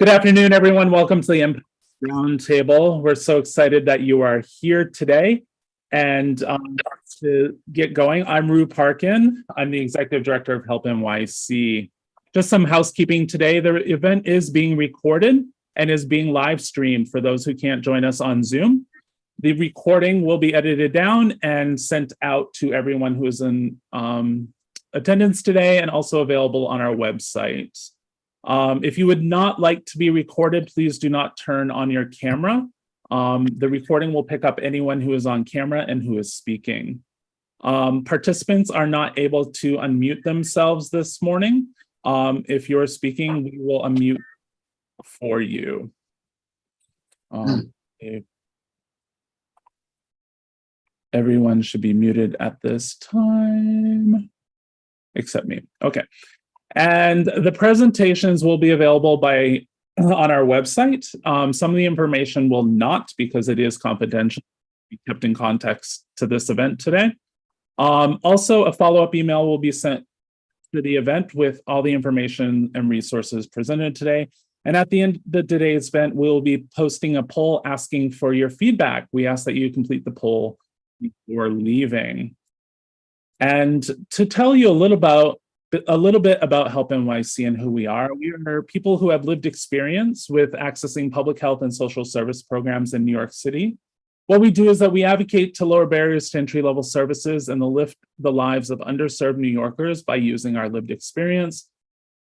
Good afternoon, everyone. Welcome to the Mpox Roundtable. We're so excited that you are here today. And to get going, I'm Rue Parkin. I'm the Executive Director of helpNYC. Just some housekeeping today. The event is being recorded and is being live streamed for those who can't join us on Zoom. The recording will be edited down and sent out to everyone who is in attendance today and also available on our website. If you would not like to be recorded, please do not turn on your camera. The recording will pick up anyone who is on camera and who is speaking. Participants are not able to unmute themselves this morning. If you're speaking, we will unmute for you. Everyone should be muted at this time, except me. Okay. And the presentations will be available on our website. Some of the information will not, because it is confidential, be kept in context to this event today. Also, a follow-up email will be sent to the event with all the information and resources presented today. And at the end of today's event, we'll be posting a poll asking for your feedback. We ask that you complete the poll before leaving. And to tell you a little bit about helpNYC and who we are people who have lived experience with accessing public health and social service programs in New York City. What we do is that we advocate to lower barriers to entry-level services and to lift the lives of underserved New Yorkers by using our lived experience.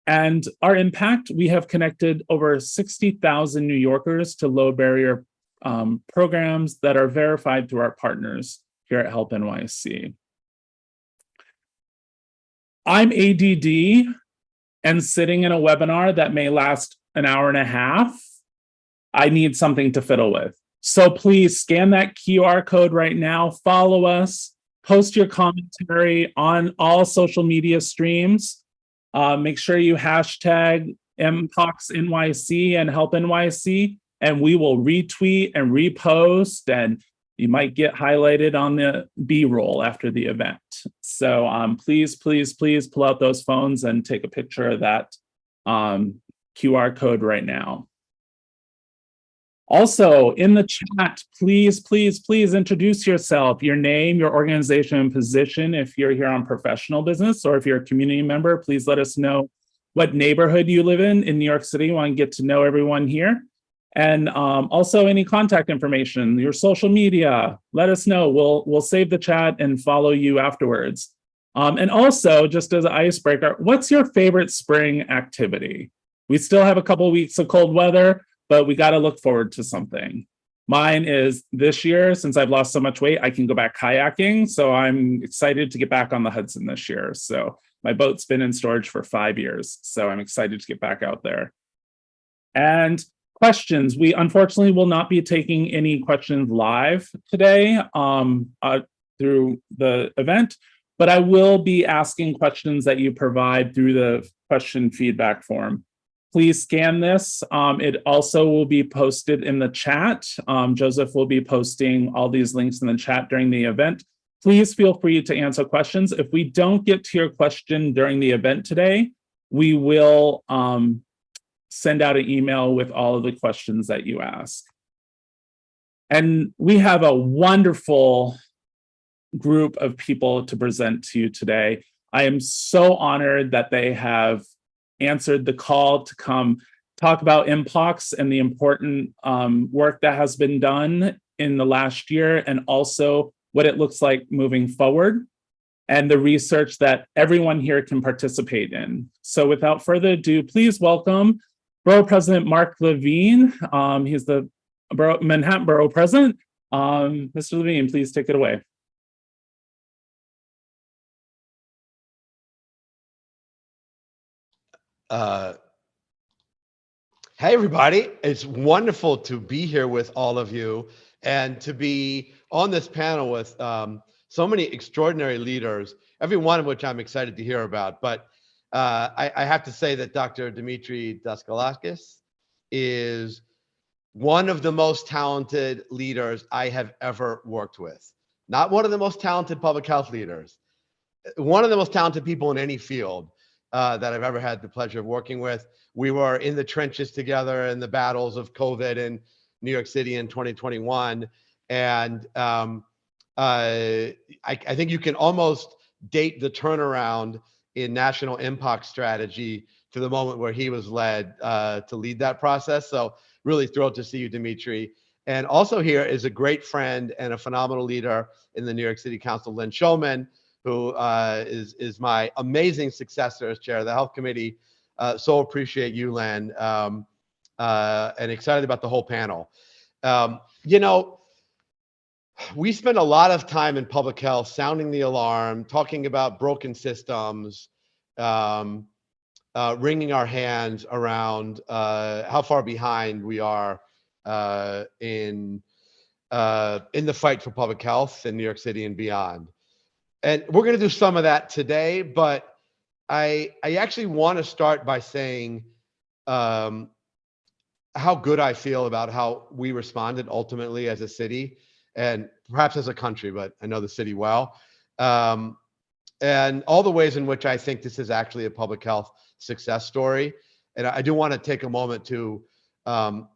And our impact, we have connected over 60,000 New Yorkers to low barrier programs that are verified through our partners here at helpNYC. I'm ADD and sitting in a webinar that may last an hour and a half. I need something to fiddle with. So please scan that QR code right now, follow us, post your commentary on all social media streams. Make sure you hashtag Mpox NYC and helpNYC, and we will retweet and repost, and you might get highlighted on the B-roll after the event. So please, please, please pull out those phones and take a picture of that QR code right now. Also, in the chat, please, please, please introduce yourself, your name, your organization, and position. If you're here on professional business, or if you're a community member, please let us know what neighborhood you live in New York City. We want to get to know everyone here. And also any contact information, your social media, let us know. We'll save the chat and follow you afterwards. And also, just as an icebreaker, what's your favorite spring activity? We still have a couple of weeks of cold weather, but we got to look forward to something. Mine is this year, since I've lost so much weight, I can go back kayaking. So I'm excited to get back on the Hudson this year. So my boat's been in storage for 5 years. So I'm excited to get back out there. And questions. We unfortunately will not be taking any questions live today through the event, but I will be asking questions that you provide through the question feedback form. Please scan this. It also will be posted in the chat. Joseph will be posting all these links in the chat during the event. Please feel free to answer questions. If we don't get to your question during the event today, we will send out an email with all of the questions that you ask. And we have a wonderful group of people to present to you today. I am so honored that they have answered the call to come talk about Mpox and the important work that has been done in the last year, and also what it looks like moving forward, and the research that everyone here can participate in. So without further ado, please welcome Borough President Mark Levine. He's the Manhattan Borough President. Mr. Levine, please take it away. Hey, everybody. It's wonderful to be here with all of you and to be on this panel with so many extraordinary leaders, every one of which I'm excited to hear about. But I have to say that Dr. Demetre Daskalakis is one of the most talented leaders I have ever worked with. Not one of the most talented public health leaders, one of the most talented people in any field. that I've ever had the pleasure of working with. We were in the trenches together in the battles of COVID in New York City in 2021. And I think you can almost date the turnaround in national Mpox strategy to the moment where he was led to lead that process. So really thrilled to see you, Demetre. And also here is a great friend and a phenomenal leader in the New York City Council, Lynn Schulman, who is my amazing successor as chair of the health committee. So appreciate you, Lynn, and excited about the whole panel. You know, we spend a lot of time in public health sounding the alarm, talking about broken systems, wringing our hands around how far behind we are in the fight for public health in New York City and beyond. And we're going to do some of that today, but I actually want to start by saying how good I feel about how we responded ultimately as a city and perhaps as a country, but I know the city well. And all the ways in which I think this is actually a public health success story. And I do want to take a moment to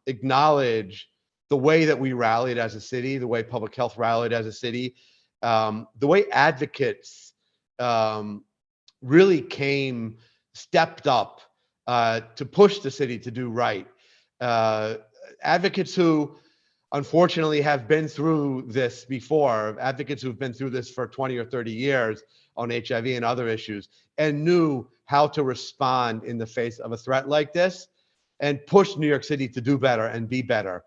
acknowledge the way that we rallied as a city, the way public health rallied as a city, the way advocates really stepped up to push the city to do right. Advocates who unfortunately have been through this before, advocates who've been through this for 20 or 30 years on HIV and other issues, and knew how to respond in the face of a threat like this and push New York City to do better and be better.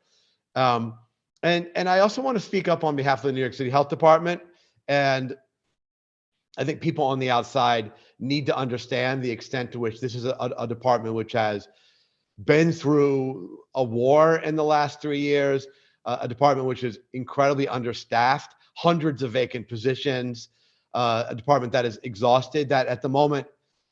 And I also want to speak up on behalf of the New York City Health Department. And I think people on the outside need to understand the extent to which this is a department which has been through a war in the last 3 years, a department which is incredibly understaffed, hundreds of vacant positions, a department that is exhausted, that at the moment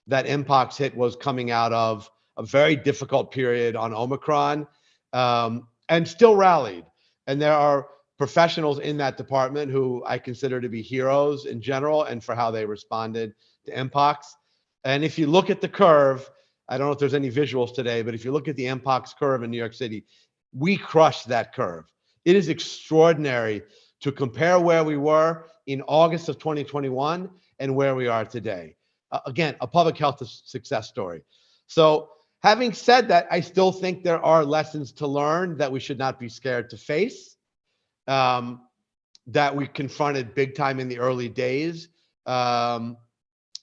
that Mpox hit was coming out of a very difficult period on Omicron, and still rallied. And there are professionals in that department who I consider to be heroes in general and for how they responded to Mpox. And if you look at the curve, I don't know if there's any visuals today, but if you look at the Mpox curve in New York City, we crushed that curve. It is extraordinary to compare where we were in August of 2021 and where we are today. Again, a public health success story. So having said that, I still think there are lessons to learn that we should not be scared to face, that we confronted big time in the early days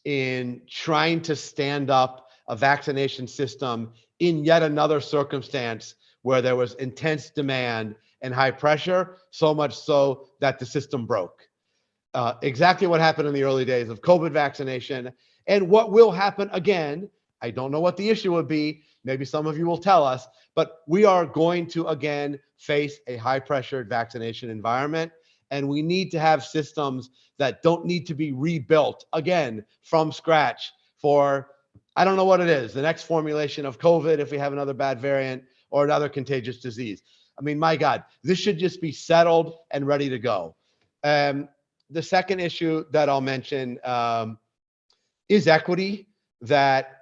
in trying to stand up a vaccination system in yet another circumstance where there was intense demand and high pressure, so much so that the system broke. Exactly what happened in the early days of COVID vaccination, and what will happen again. I don't know what the issue would be. Maybe some of you will tell us, but we are going to again face a high pressured vaccination environment. And we need to have systems that don't need to be rebuilt again from scratch for, I don't know what it is, the next formulation of COVID if we have another bad variant or another contagious disease. I mean, my God, this should just be settled and ready to go. The second issue that I'll mention is equity, that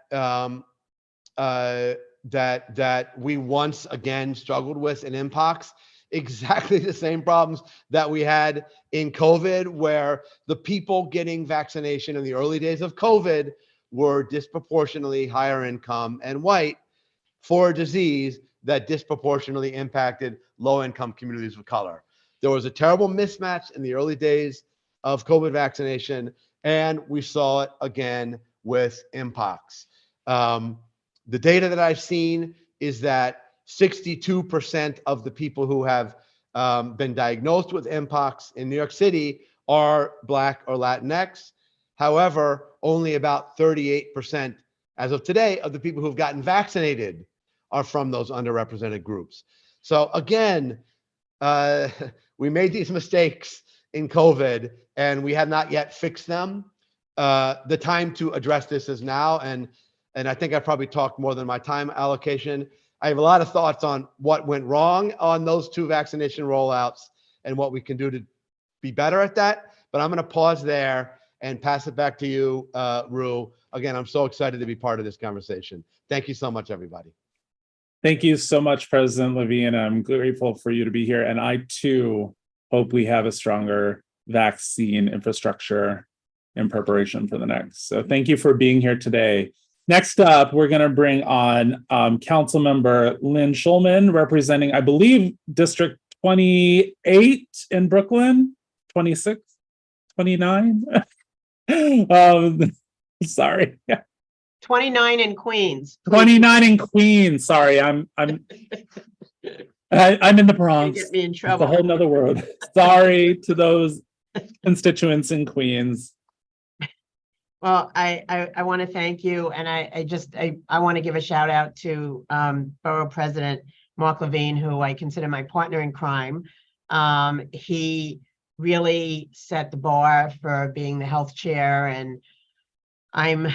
we once again struggled with in Mpox. Exactly the same problems that we had in COVID, where the people getting vaccination in the early days of COVID were disproportionately higher income and white for a disease that disproportionately impacted low-income communities of color. There was a terrible mismatch in the early days of COVID vaccination, and we saw it again with Mpox. The data that I've seen is that 62% of the people who have been diagnosed with Mpox in New York City are Black or Latinx. However, only about 38% as of today of the people who've gotten vaccinated are from those underrepresented groups. So again, we made these mistakes in COVID and we have not yet fixed them. The time to address this is now, and I think I probably talked more than my time allocation. I have a lot of thoughts on what went wrong on those 2 vaccination rollouts and what we can do to be better at that. But I'm going to pause there and pass it back to you, Rue. Again, I'm so excited to be part of this conversation. Thank you so much, everybody. Thank you so much, President Levine. I'm grateful for you to be here. And I too hope we have a stronger vaccine infrastructure in preparation for the next. So thank you for being here today. Next up, we're going to bring on Councilmember Lynn Schulman, representing, I believe, District 28 in Brooklyn, 26, 29. Sorry. 29 in Queens. 29 in Queens. Sorry, I'm in the Bronx. Get me in It's trouble. a whole nother world. Sorry to those constituents in Queens. Well, I want to thank you, and I want to give a shout out to Borough President Mark Levine, who I consider my partner in crime. He really set the bar for being the health chair, and I'm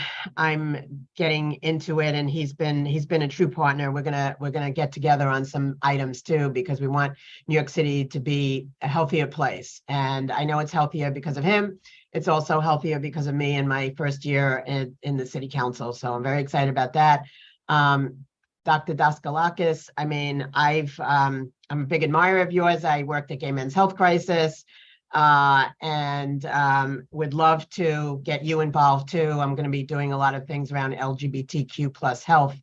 getting into it, and he's been a true partner. We're gonna get together on some items too, because we want New York City to be a healthier place. And I know it's healthier because of him. It's also healthier because of me in my first year in the city council. So I'm very excited about that. Dr. Daskalakis, I mean, I'm a big admirer of yours. I worked at Gay Men's Health Crisis. And would love to get you involved too. I'm going to be doing a lot of things around LGBTQ plus health.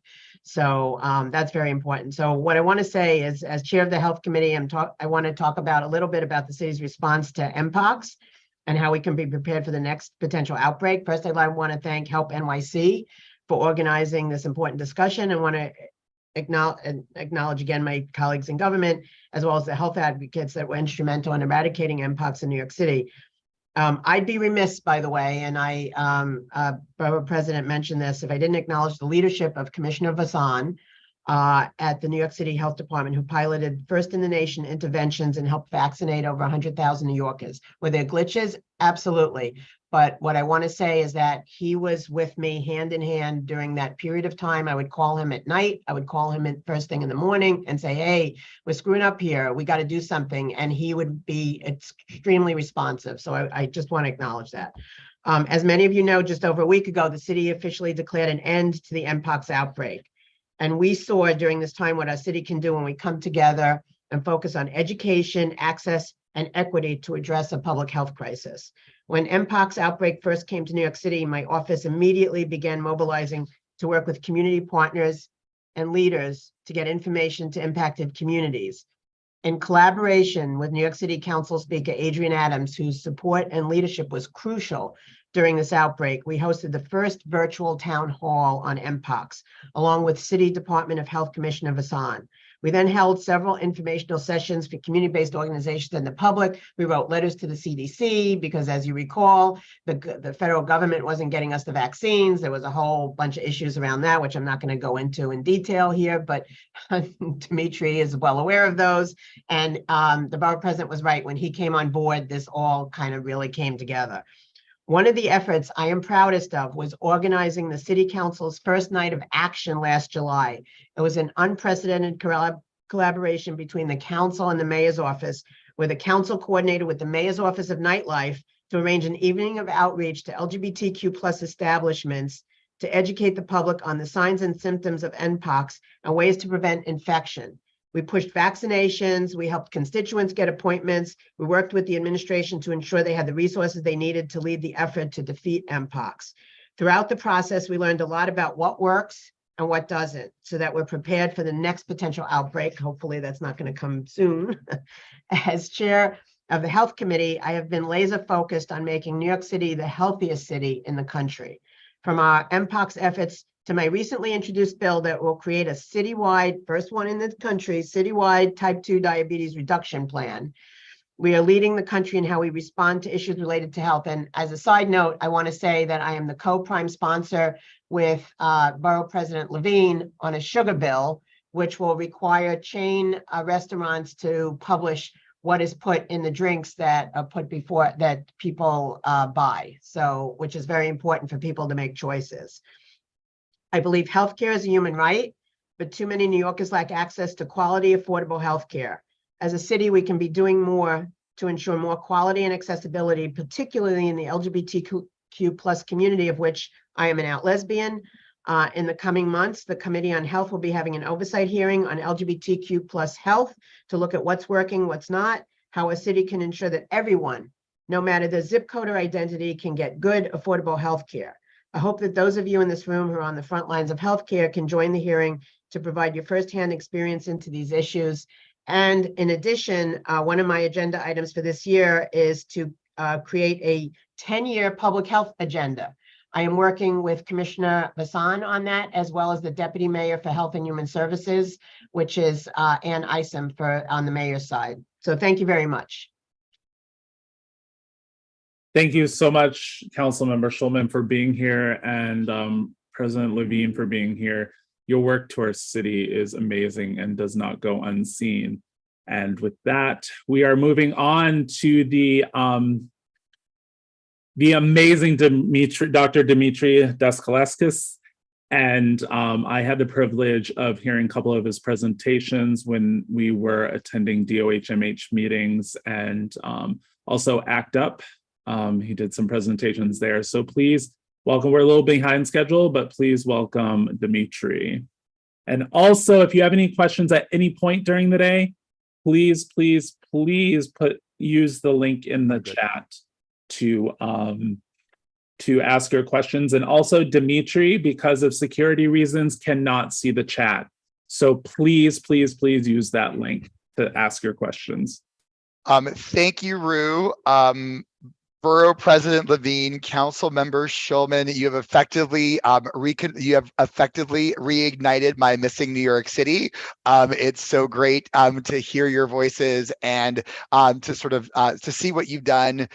So that's very important. So what I want to say is, as chair of the health committee, I want to talk about a little bit about the city's response to Mpox and how we can be prepared for the next potential outbreak. First, I want to thank helpNYC for organizing this important discussion, and want to acknowledge again my colleagues in government, as well as the health advocates that were instrumental in eradicating Mpox in New York City. I'd be remiss, by the way, and Borough President mentioned this, if I didn't acknowledge the leadership of Commissioner Vasan at the New York City Health Department, who piloted first in the nation interventions and helped vaccinate over 100,000 New Yorkers. Were there glitches? Absolutely. But what I want to say is that he was with me hand in hand during that period of time. I would call him at night. I would call him at first thing in the morning and say, hey, we're screwing up here. We got to do something. And he would be extremely responsive. So I just want to acknowledge that. As many of you know, just over a week ago, the city officially declared an end to the Mpox outbreak. And we saw during this time what our city can do when we come together and focus on education, access, and equity to address a public health crisis. When Mpox outbreak first came to New York City, my office immediately began mobilizing to work with community partners and leaders to get information to impacted communities. In collaboration with New York City Council Speaker Adrian Adams, whose support and leadership was crucial during this outbreak, we hosted the first virtual town hall on Mpox, along with City Department of Health Commissioner Vasan. We then held several informational sessions for community-based organizations and the public. We wrote letters to the CDC because, as you recall, the federal government wasn't getting us the vaccines. There was a whole bunch of issues around that, which I'm not going to go into in detail here, but Demetre is well aware of those. And the borough president was right. When he came on board, this all kind of really came together. One of the efforts I am proudest of was organizing the City Council's first night of action last July. It was an unprecedented collaboration between the council and the mayor's office, where the council coordinated with the mayor's office of nightlife to arrange an evening of outreach to LGBTQ plus establishments to educate the public on the signs and symptoms of Mpox and ways to prevent infection. We pushed vaccinations, we helped constituents get appointments, we worked with the administration to ensure they had the resources they needed to lead the effort to defeat Mpox. Throughout the process, we learned a lot about what works and what doesn't, so that we're prepared for the next potential outbreak. Hopefully that's not going to come soon. As chair of the health committee, I have been laser focused on making New York City the healthiest city in the country. From our Mpox efforts to my recently introduced bill that will create a citywide, first one in the country, citywide type 2 diabetes reduction plan. We are leading the country in how we respond to issues related to health. And as a side note, I want to say that I am the co-prime sponsor with Borough President Levine on a sugar bill, which will require chain restaurants to publish what is put in the drinks that are put before that people buy. So, which is very important for people to make choices. I believe healthcare is a human right, but too many New Yorkers lack access to quality, affordable healthcare. As a city, we can be doing more to ensure more quality and accessibility, particularly in the LGBTQ LGBTQ+ community, of which I am an out lesbian. In the coming months, the Committee on Health will be having an oversight hearing on LGBTQ+ health to look at what's working, what's not, how a city can ensure that everyone, no matter their zip code or identity, can get good, affordable health care. I hope that those of you in this room who are on the front lines of healthcare can join the hearing to provide your firsthand experience into these issues. And in addition, one of my agenda items for this year is to create a 10-year public health agenda. I am working with Commissioner Bassan on that, as well as the Deputy Mayor for Health and Human Services, which is Ann Isom on the mayor's side. So thank you very much. Thank you so much, Councilmember Schulman, for being here, and President Levine for being here. Your work to our city is amazing and does not go unseen. And with that, we are moving on to the amazing Dr. Demetre Daskalakis. And I had the privilege of hearing a couple of his presentations when we were attending DOHMH meetings, and also ACT UP. He did some presentations there. So please welcome. We're a little behind schedule, but please welcome Demetre. And also, if you have any questions at any point during the day, please use the link in the chat to ask your questions. And also, Demetre, because of security reasons, cannot see the chat. So please use that link to ask your questions. Thank you, Rue. Borough President Levine, Council Member Schulman, you have effectively reignited my missing New York City. It's so great to hear your voices and to see what you've done.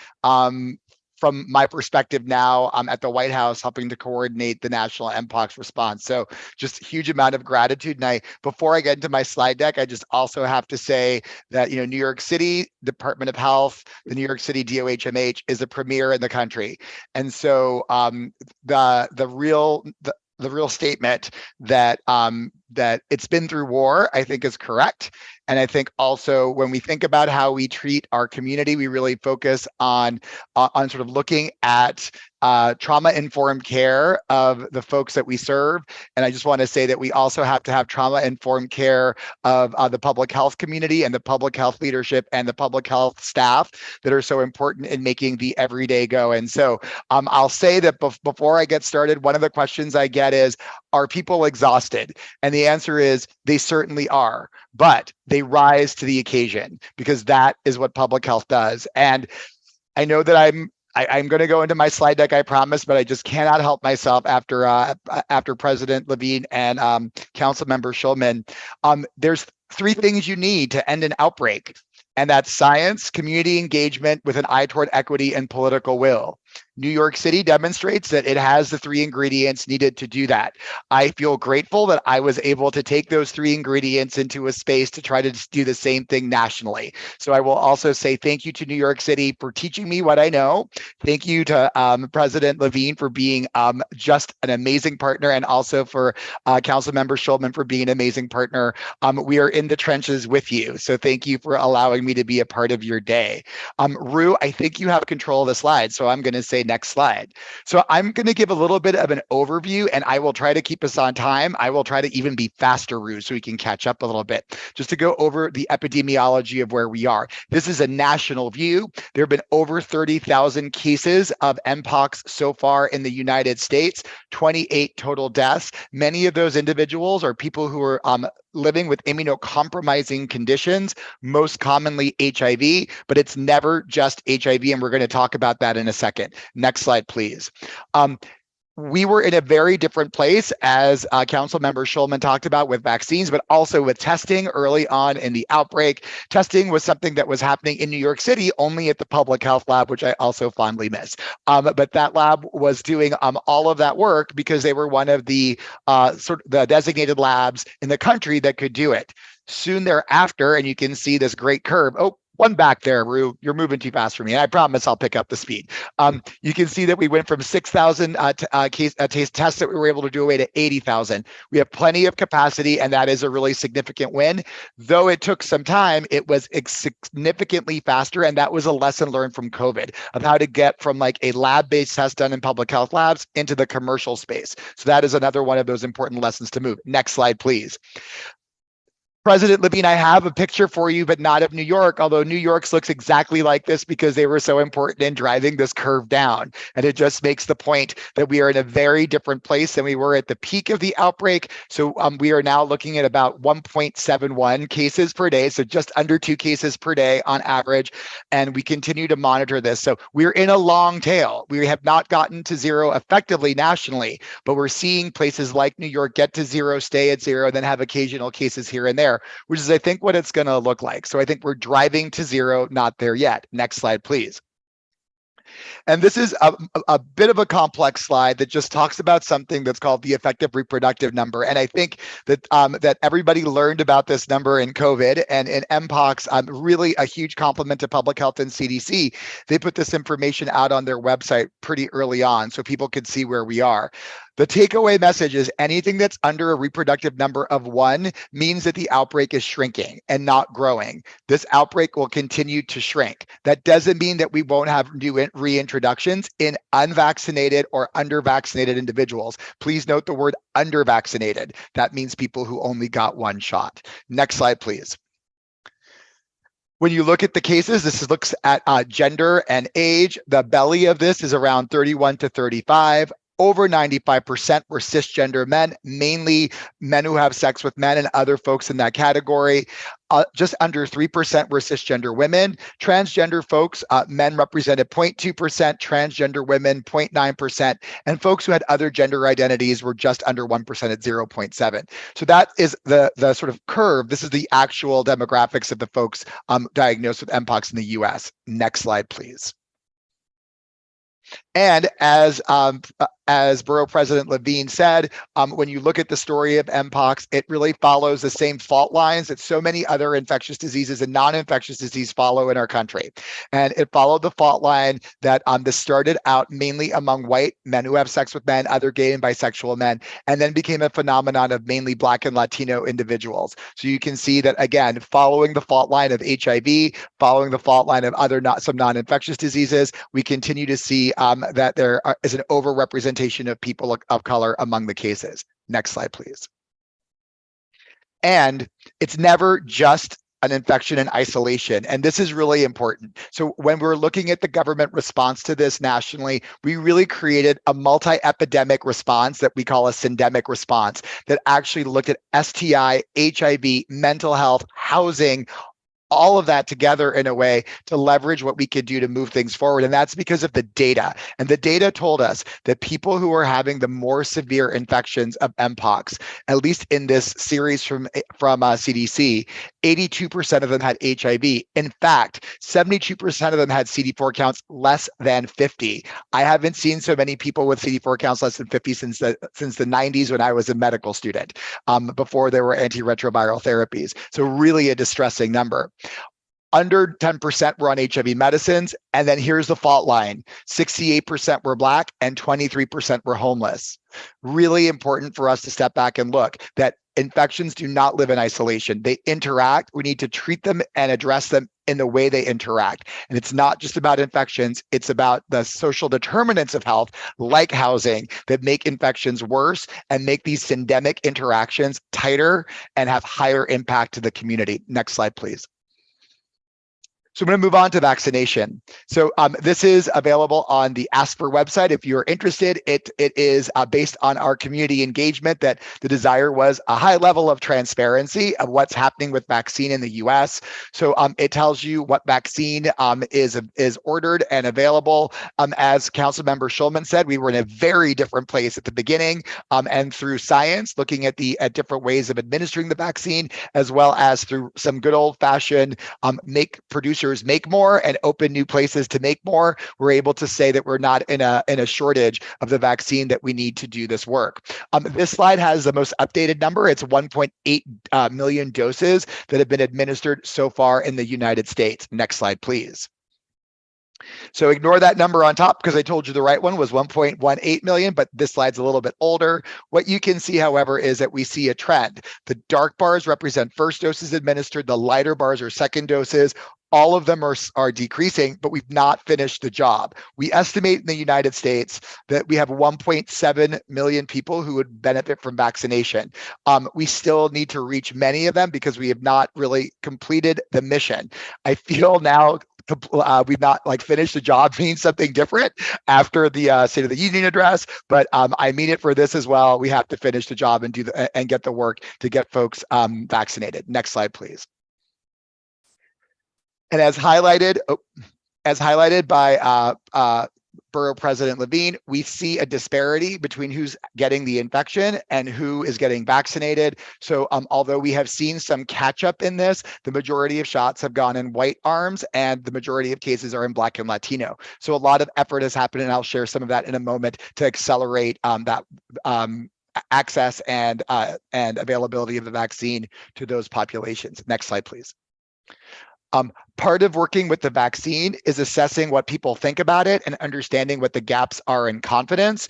From my perspective now, I'm at the White House helping to coordinate the national Mpox response. So just a huge amount of gratitude. And before I get into my slide deck, I just also have to say that, New York City Department of Health, the New York City DOHMH is a premier in the country. And so the real statement that that it's been through war, I think, is correct. And I think also when we think about how we treat our community, we really focus on sort of looking at trauma-informed care of the folks that we serve. And I just want to say that we also have to have trauma-informed care of the public health community and the public health leadership and the public health staff that are so important in making the everyday go. And so I'll say that before I get started, one of the questions I get is, are people exhausted? And the answer is they certainly are, but they rise to the occasion because that is what public health does. And I know that I'm going to go into my slide deck, I promise, but I just cannot help myself after President Levine and Council Member Schulman. There's three things you need to end an outbreak, and that's science, community engagement with an eye toward equity, and political will. New York City demonstrates that it has the three ingredients needed to do that. I feel grateful that I was able to take those three ingredients into a space to try to do the same thing nationally. So I will also say thank you to New York City for teaching me what I know. Thank you to President Levine for being just an amazing partner, and also for Councilmember Schulman for being an amazing partner. We are in the trenches with you. So thank you for allowing me to be a part of your day. Rue, I think you have control of the slides, so I'm going to say next slide. So I'm going to give a little bit of an overview, and I will try to keep us on time. I will try to even be faster, Rue, so we can catch up a little bit, just to go over the epidemiology of where we are. This is a national view. There have been over 30,000 cases of Mpox so far in the United States, 28 total deaths. Many of those individuals are people who are living with immunocompromising conditions, most commonly HIV, but it's never just HIV, and we're going to talk about that in a second. Next slide, please. We were in a very different place, as Councilmember Schulman talked about, with vaccines, but also with testing early on in the outbreak. Testing was something that was happening in New York City only at the public health lab, which I also fondly miss. But that lab was doing all of that work because they were one of the the designated labs in the country that could do it. Soon thereafter, and you can see this great curve. Oh, One back there, Rue. You're moving too fast for me, and I promise I'll pick up the speed. You can see that we went from 6,000 tests that we were able to do away to 80,000. We have plenty of capacity, and that is a really significant win. Though it took some time, it was significantly faster, and that was a lesson learned from COVID of how to get from like a lab-based test done in public health labs into the commercial space. So that is another one of those important lessons to move. Next slide, please. President Levine, I have a picture for you, but not of New York, although New York's looks exactly like this because they were so important in driving this curve down. And it just makes the point that we are in a very different place than we were at the peak of the outbreak. So we are now looking at about 1.71 cases per day, so just under 2 cases per day on average. And we continue to monitor this. So we're in a long tail. We have not gotten to zero effectively nationally, but we're seeing places like New York get to zero, stay at zero, and then have occasional cases here and there, which is, I think, what it's going to look like. So I think we're driving to zero, not there yet. Next slide, please. And this is a bit of a complex slide that just talks about something that's called the effective reproductive number. And I think that that everybody learned about this number in COVID and in Mpox. Really a huge compliment to Public Health and CDC. They put this information out on their website pretty early on so people could see where we are. The takeaway message is anything that's under a reproductive number of 1 means that the outbreak is shrinking and not growing. This outbreak will continue to shrink. That doesn't mean that we won't have new reintroductions in unvaccinated or under-vaccinated individuals. Please note the word under-vaccinated. That means people who only got 1 shot. Next slide, please. When you look at the cases, this looks at gender and age. The belly of this is around 31 to 35. Over 95% were cisgender men, mainly men who have sex with men and other folks in that category. Just under 3% were cisgender women. Transgender folks, men represented 0.2%, transgender women 0.9%, and folks who had other gender identities were just under 1% at 0.7. So that is the sort of curve. This is the actual demographics of the folks diagnosed with Mpox in the US. Next slide, please. And as Borough President Levine said, when you look at the story of Mpox, it really follows the same fault lines that so many other infectious diseases and non-infectious disease follow in our country. And it followed the fault line that this started out mainly among white men who have sex with men, other gay and bisexual men, and then became a phenomenon of mainly Black and Latino individuals. So you can see that, again, following the fault line of HIV, following the fault line of some non-infectious diseases, we continue to see that there is an overrepresentation of people of color among the cases. Next slide, please. And it's never just an infection in isolation. And this is really important. So when we're looking at the government response to this nationally, we really created a multi-epidemic response that we call a syndemic response that actually looked at STI, HIV, mental health, housing, all of that together in a way to leverage what we could do to move things forward. And that's because of the data. And the data told us that people who are having the more severe infections of Mpox, at least in this series from CDC, 82% of them had HIV. In fact, 72% of them had CD4 counts less than 50. I haven't seen so many people with CD4 counts less than 50 since the 90s when I was a medical student, before there were antiretroviral therapies. So really a distressing number. Under 10% were on HIV medicines. And then here's the fault line. 68% were Black and 23% were homeless. Really important for us to step back and look that infections do not live in isolation. They interact. We need to treat them and address them in the way they interact. And it's not just about infections. It's about the social determinants of health, like housing, that make infections worse and make these syndemic interactions tighter and have higher impact to the community. Next slide, please. So I'm going to move on to vaccination. So this is available on the ASPR website. If you're interested, it is based on our community engagement that the desire was a high level of transparency of what's happening with vaccine in the US. So it tells you what vaccine is ordered and available. As Councilmember Schulman said, we were in a very different place at the beginning, and through science, looking at different ways of administering the vaccine, as well as through some good old-fashioned make producer manufacturers make more and open new places to make more, we're able to say that we're not in a shortage of the vaccine that we need to do this work. This slide has the most updated number. It's 1.8 million doses that have been administered so far in the United States. Next slide, please. So ignore that number on top because I told you the right one was 1.18 million, but this slide's a little bit older. What you can see, however, is that we see a trend. The dark bars represent first doses administered. The lighter bars are second doses. All of them are decreasing, but we've not finished the job. We estimate in the United States that we have 1.7 million people who would benefit from vaccination. We still need to reach many of them because we have not really completed the mission. I feel now we've not finished the job means something different after the State of the Union address, but I mean it for this as well. We have to finish the job and and get the work to get folks vaccinated. Next slide, please. And as highlighted by Borough President Levine, we see a disparity between who's getting the infection and who is getting vaccinated. So although we have seen some catch up in this, the majority of shots have gone in white arms and the majority of cases are in Black and Latino. So a lot of effort has happened, and I'll share some of that in a moment to accelerate that access and availability of the vaccine to those populations. Next slide, please. Part of working with the vaccine is assessing what people think about it and understanding what the gaps are in confidence.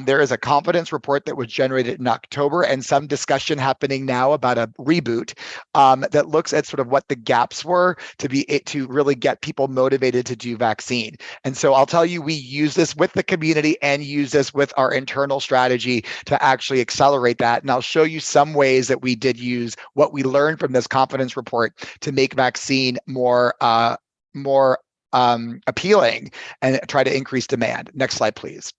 There is a confidence report that was generated in October and some discussion happening now about a reboot that looks at sort of what the gaps were to really get people motivated to do vaccine. And so I'll tell you, we use this with the community and use this with our internal strategy to actually accelerate that. And I'll show you some ways that we did use what we learned from this confidence report to make vaccine more appealing and try to increase demand. Next slide, please.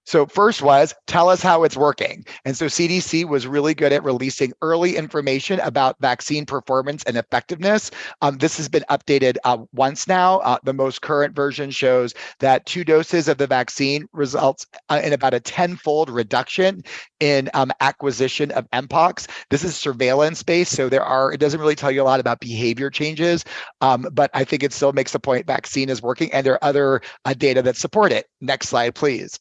So first was, tell us how it's working. And so CDC was really good at releasing early information about vaccine performance and effectiveness. This has been updated once now. The most current version shows that 2 doses of the vaccine results in about a 10-fold reduction in acquisition of Mpox. This is surveillance-based, so it doesn't really tell you a lot about behavior changes, but I think it still makes the point vaccine is working, and there are other data that support it. Next slide, please.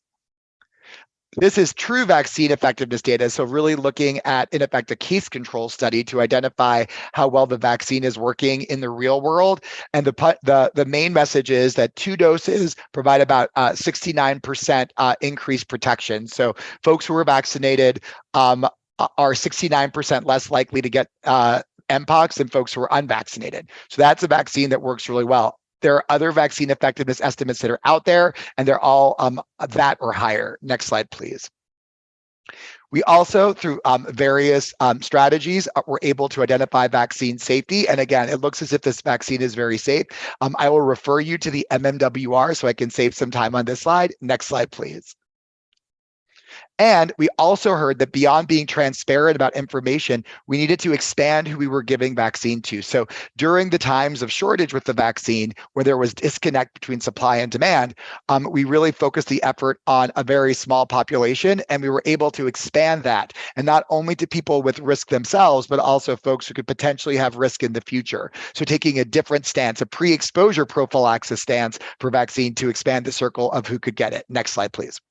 This is true vaccine effectiveness data, so really looking at, in effect, a case control study to identify how well the vaccine is working in the real world. And the main message is that 2 doses provide about 69% increased protection. So folks who are vaccinated are 69% less likely to get Mpox than folks who are unvaccinated. So that's a vaccine that works really well. There are other vaccine effectiveness estimates that are out there, and they're all that or higher. Next slide, please. We also, through various strategies, were able to identify vaccine safety. And again, it looks as if this vaccine is very safe. I will refer you to the MMWR so I can save some time on this slide. Next slide, please. And we also heard that beyond being transparent about information, we needed to expand who we were giving vaccine to. So during the times of shortage with the vaccine, where there was disconnect between supply and demand, we really focused the effort on a very small population, and we were able to expand that. And not only to people with risk themselves, but also folks who could potentially have risk in the future. So taking a different stance, a pre-exposure prophylaxis stance for vaccine to expand the circle of who could get it. Next slide, please.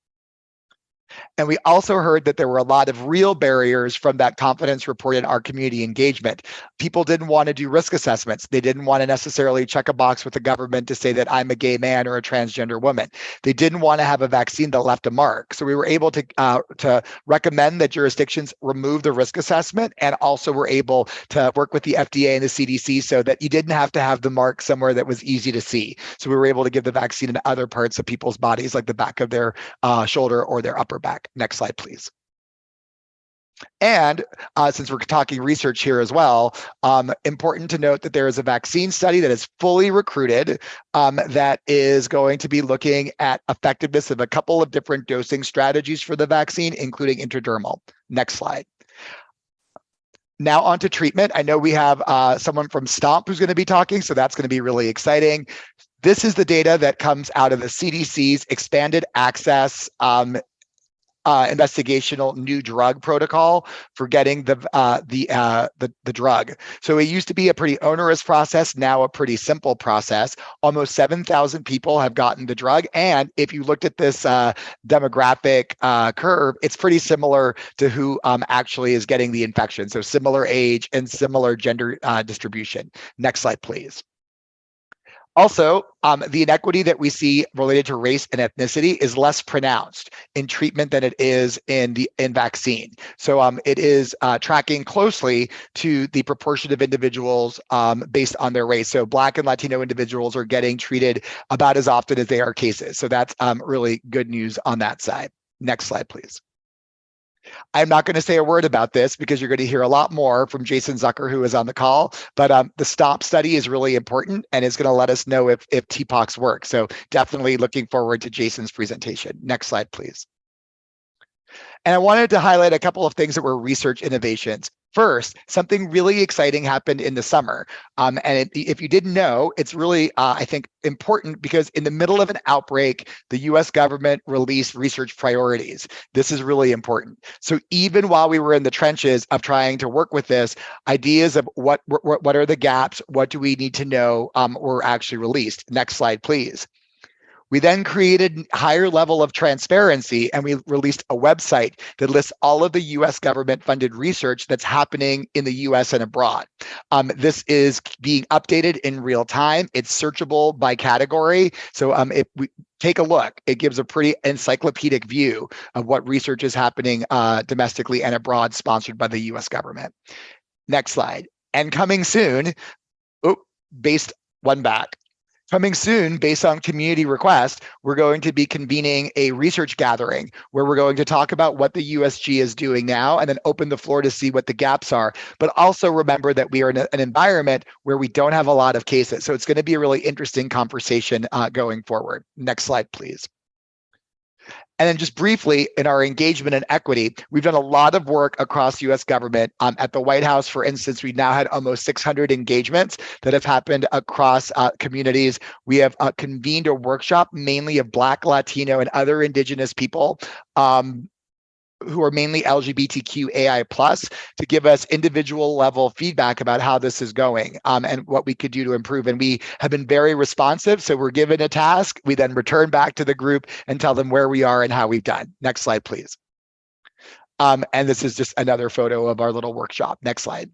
And we also heard that there were a lot of real barriers from that confidence report in our community engagement. People didn't want to do risk assessments. They didn't want to necessarily check a box with the government to say that I'm a gay man or a transgender woman. They didn't want to have a vaccine that left a mark. So we were able to recommend that jurisdictions remove the risk assessment, and also were able to work with the FDA and the CDC so that you didn't have to have the mark somewhere that was easy to see. So we were able to give the vaccine in other parts of people's bodies, like the back of their shoulder or their upper back. Next slide, please. And since we're talking research here as well, important to note that there is a vaccine study that is fully recruited that is going to be looking at effectiveness of a couple of different dosing strategies for the vaccine, including intradermal. Next slide. Now on to treatment. I know we have someone from STOMP who's going to be talking, so that's going to be really exciting. This is the data that comes out of the CDC's expanded access investigational new drug protocol for getting the drug. So it used to be a pretty onerous process, now a pretty simple process. Almost 7,000 people have gotten the drug. And if you looked at this demographic curve, it's pretty similar to who actually is getting the infection. So similar age and similar gender distribution. Next slide, please. Also, the inequity that we see related to race and ethnicity is less pronounced in treatment than it is in vaccine. So it is tracking closely to the proportion of individuals based on their race. So Black and Latino individuals are getting treated about as often as they are cases. So that's really good news on that side. Next slide, please. I'm not going to say a word about this because you're going to hear a lot more from Jason Zucker, who is on the call, but the STOMP study is really important and it's going to let us know if TPOXX works. So definitely looking forward to Jason's presentation. Next slide, please. And I wanted to highlight a couple of things that were research innovations. First, something really exciting happened in the summer. If you didn't know, it's really, I think, important because in the middle of an outbreak, the US government released research priorities. This is really important. So even while we were in the trenches of trying to work with this, ideas of what are the gaps, what do we need to know, were actually released. Next slide, please. We then created a higher level of transparency and we released a website that lists all of the US government funded research that's happening in the US and abroad. This is being updated in real time. It's searchable by category. So if we take a look, it gives a pretty encyclopedic view of what research is happening domestically and abroad sponsored by the US government. Next slide. And coming soon, Coming soon, based on community request, we're going to be convening a research gathering where we're going to talk about what the USG is doing now and then open the floor to see what the gaps are. But also remember that we are in an environment where we don't have a lot of cases. So it's going to be a really interesting conversation going forward. Next slide, please. And then just briefly, in our engagement and equity, we've done a lot of work across US government. At the White House, for instance, we've now had almost 600 engagements that have happened across communities. We have convened a workshop mainly of Black, Latino, and other Indigenous people who are mainly LGBTQAI+, to give us individual level feedback about how this is going and what we could do to improve. And we have been very responsive. So we're given a task. We then return back to the group and tell them where we are and how we've done. Next slide, please. And this is just another photo of our little workshop. Next slide.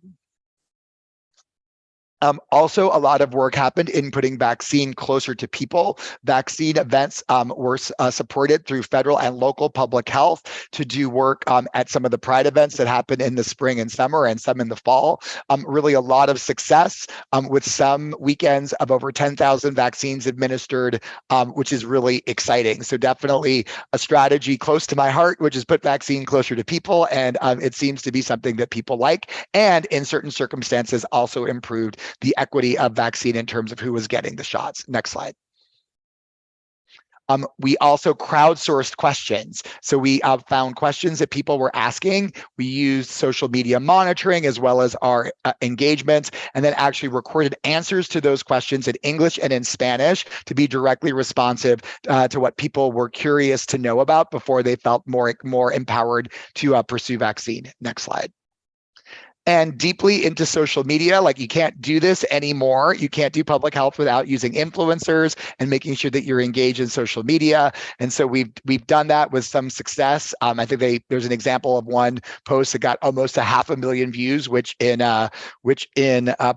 Also, a lot of work happened in putting vaccine closer to people. Vaccine events were supported through federal and local public health to do work at some of the Pride events that happened in the spring and summer and some in the fall. Really a lot of success with some weekends of over 10,000 vaccines administered, which is really exciting. So definitely a strategy close to my heart, which is put vaccine closer to people. And it seems to be something that people like. And in certain circumstances also improved the equity of vaccine in terms of who was getting the shots. Next slide. We also crowdsourced questions. So we found questions that people were asking. We used social media monitoring as well as our engagements, and then actually recorded answers to those questions in English and in Spanish to be directly responsive to what people were curious to know about before they felt more empowered to pursue vaccine. Next slide. And deeply into social media, like you can't do this anymore. You can't do public health without using influencers and making sure that you're engaged in social media. And so we've done that with some success. I think there's an example of one post that got almost 500,000 views, which in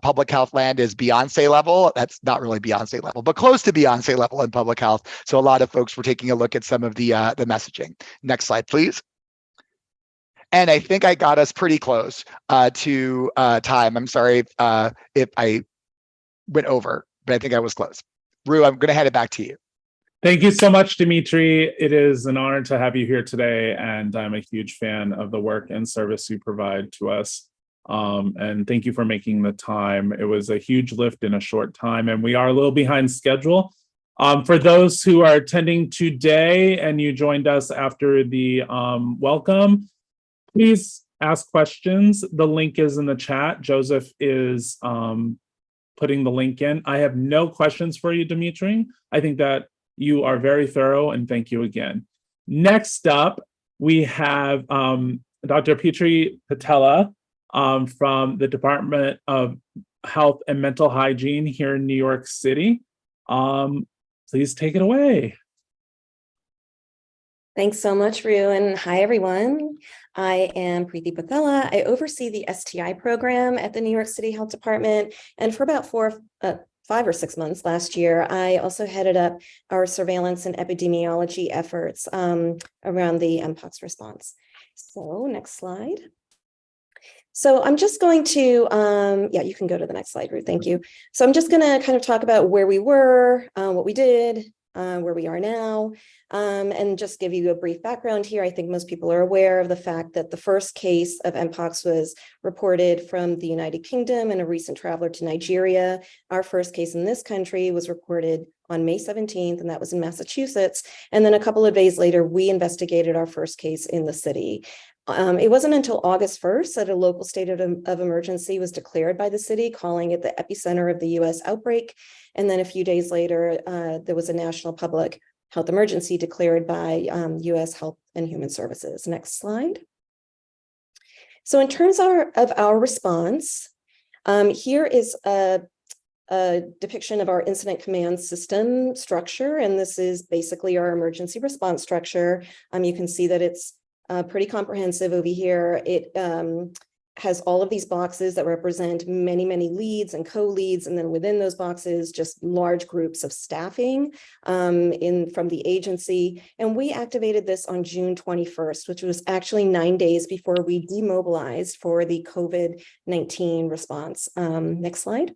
public health land is Beyonce level. That's not really Beyonce level, but close to Beyonce level in public health. So a lot of folks were taking a look at some of the messaging. Next slide, please. And I think I got us pretty close to time. I'm sorry if I went over, but I think I was close. Rue, I'm going to hand it back to you. Thank you so much, Demetre. It is an honor to have you here today, and I'm a huge fan of the work and service you provide to us. And thank you for making the time. It was a huge lift in a short time, and we are a little behind schedule. For those who are attending today and you joined us after the welcome, please ask questions. The link is in the chat. Joseph is putting the link in. I have no questions for you, Demetre. I think that you are very thorough, and thank you again. Next up, We have Dr. Preeti Pathela from the Department of Health and Mental Hygiene here in New York City. Please take it away. Thanks so much, Rue, and hi, everyone. I am Preeti Pathela. I oversee the STI program at the New York City Health Department, and for about 5 or 6 months last year, I also headed up our surveillance and epidemiology efforts around the Mpox response. So next slide. So I'm just going to, yeah, you can go to the next slide, Ruth, thank you. So I'm just gonna kind of talk about where we were, what we did, where we are now, and just give you a brief background here. I think most people are aware of the fact that the first case of Mpox was reported from the United Kingdom and a recent traveler to Nigeria. Our first case in this country was reported on May 17th, and that was in Massachusetts. And then a couple of days later, we investigated our first case in the city. It wasn't until August 1st that a local state of emergency was declared by the city, calling it the epicenter of the US outbreak. And then a few days later, there was a national public health emergency declared by US Health and Human Services. Next slide. So in terms of our response, here is a depiction of our incident command system structure. And this is basically our emergency response structure. You can see that it's pretty comprehensive over here. It has all of these boxes that represent many, many leads and co-leads. And then within those boxes, just large groups of staffing from the agency. And we activated this on June 21st, which was actually 9 days before we demobilized for the COVID-19 response. Next slide.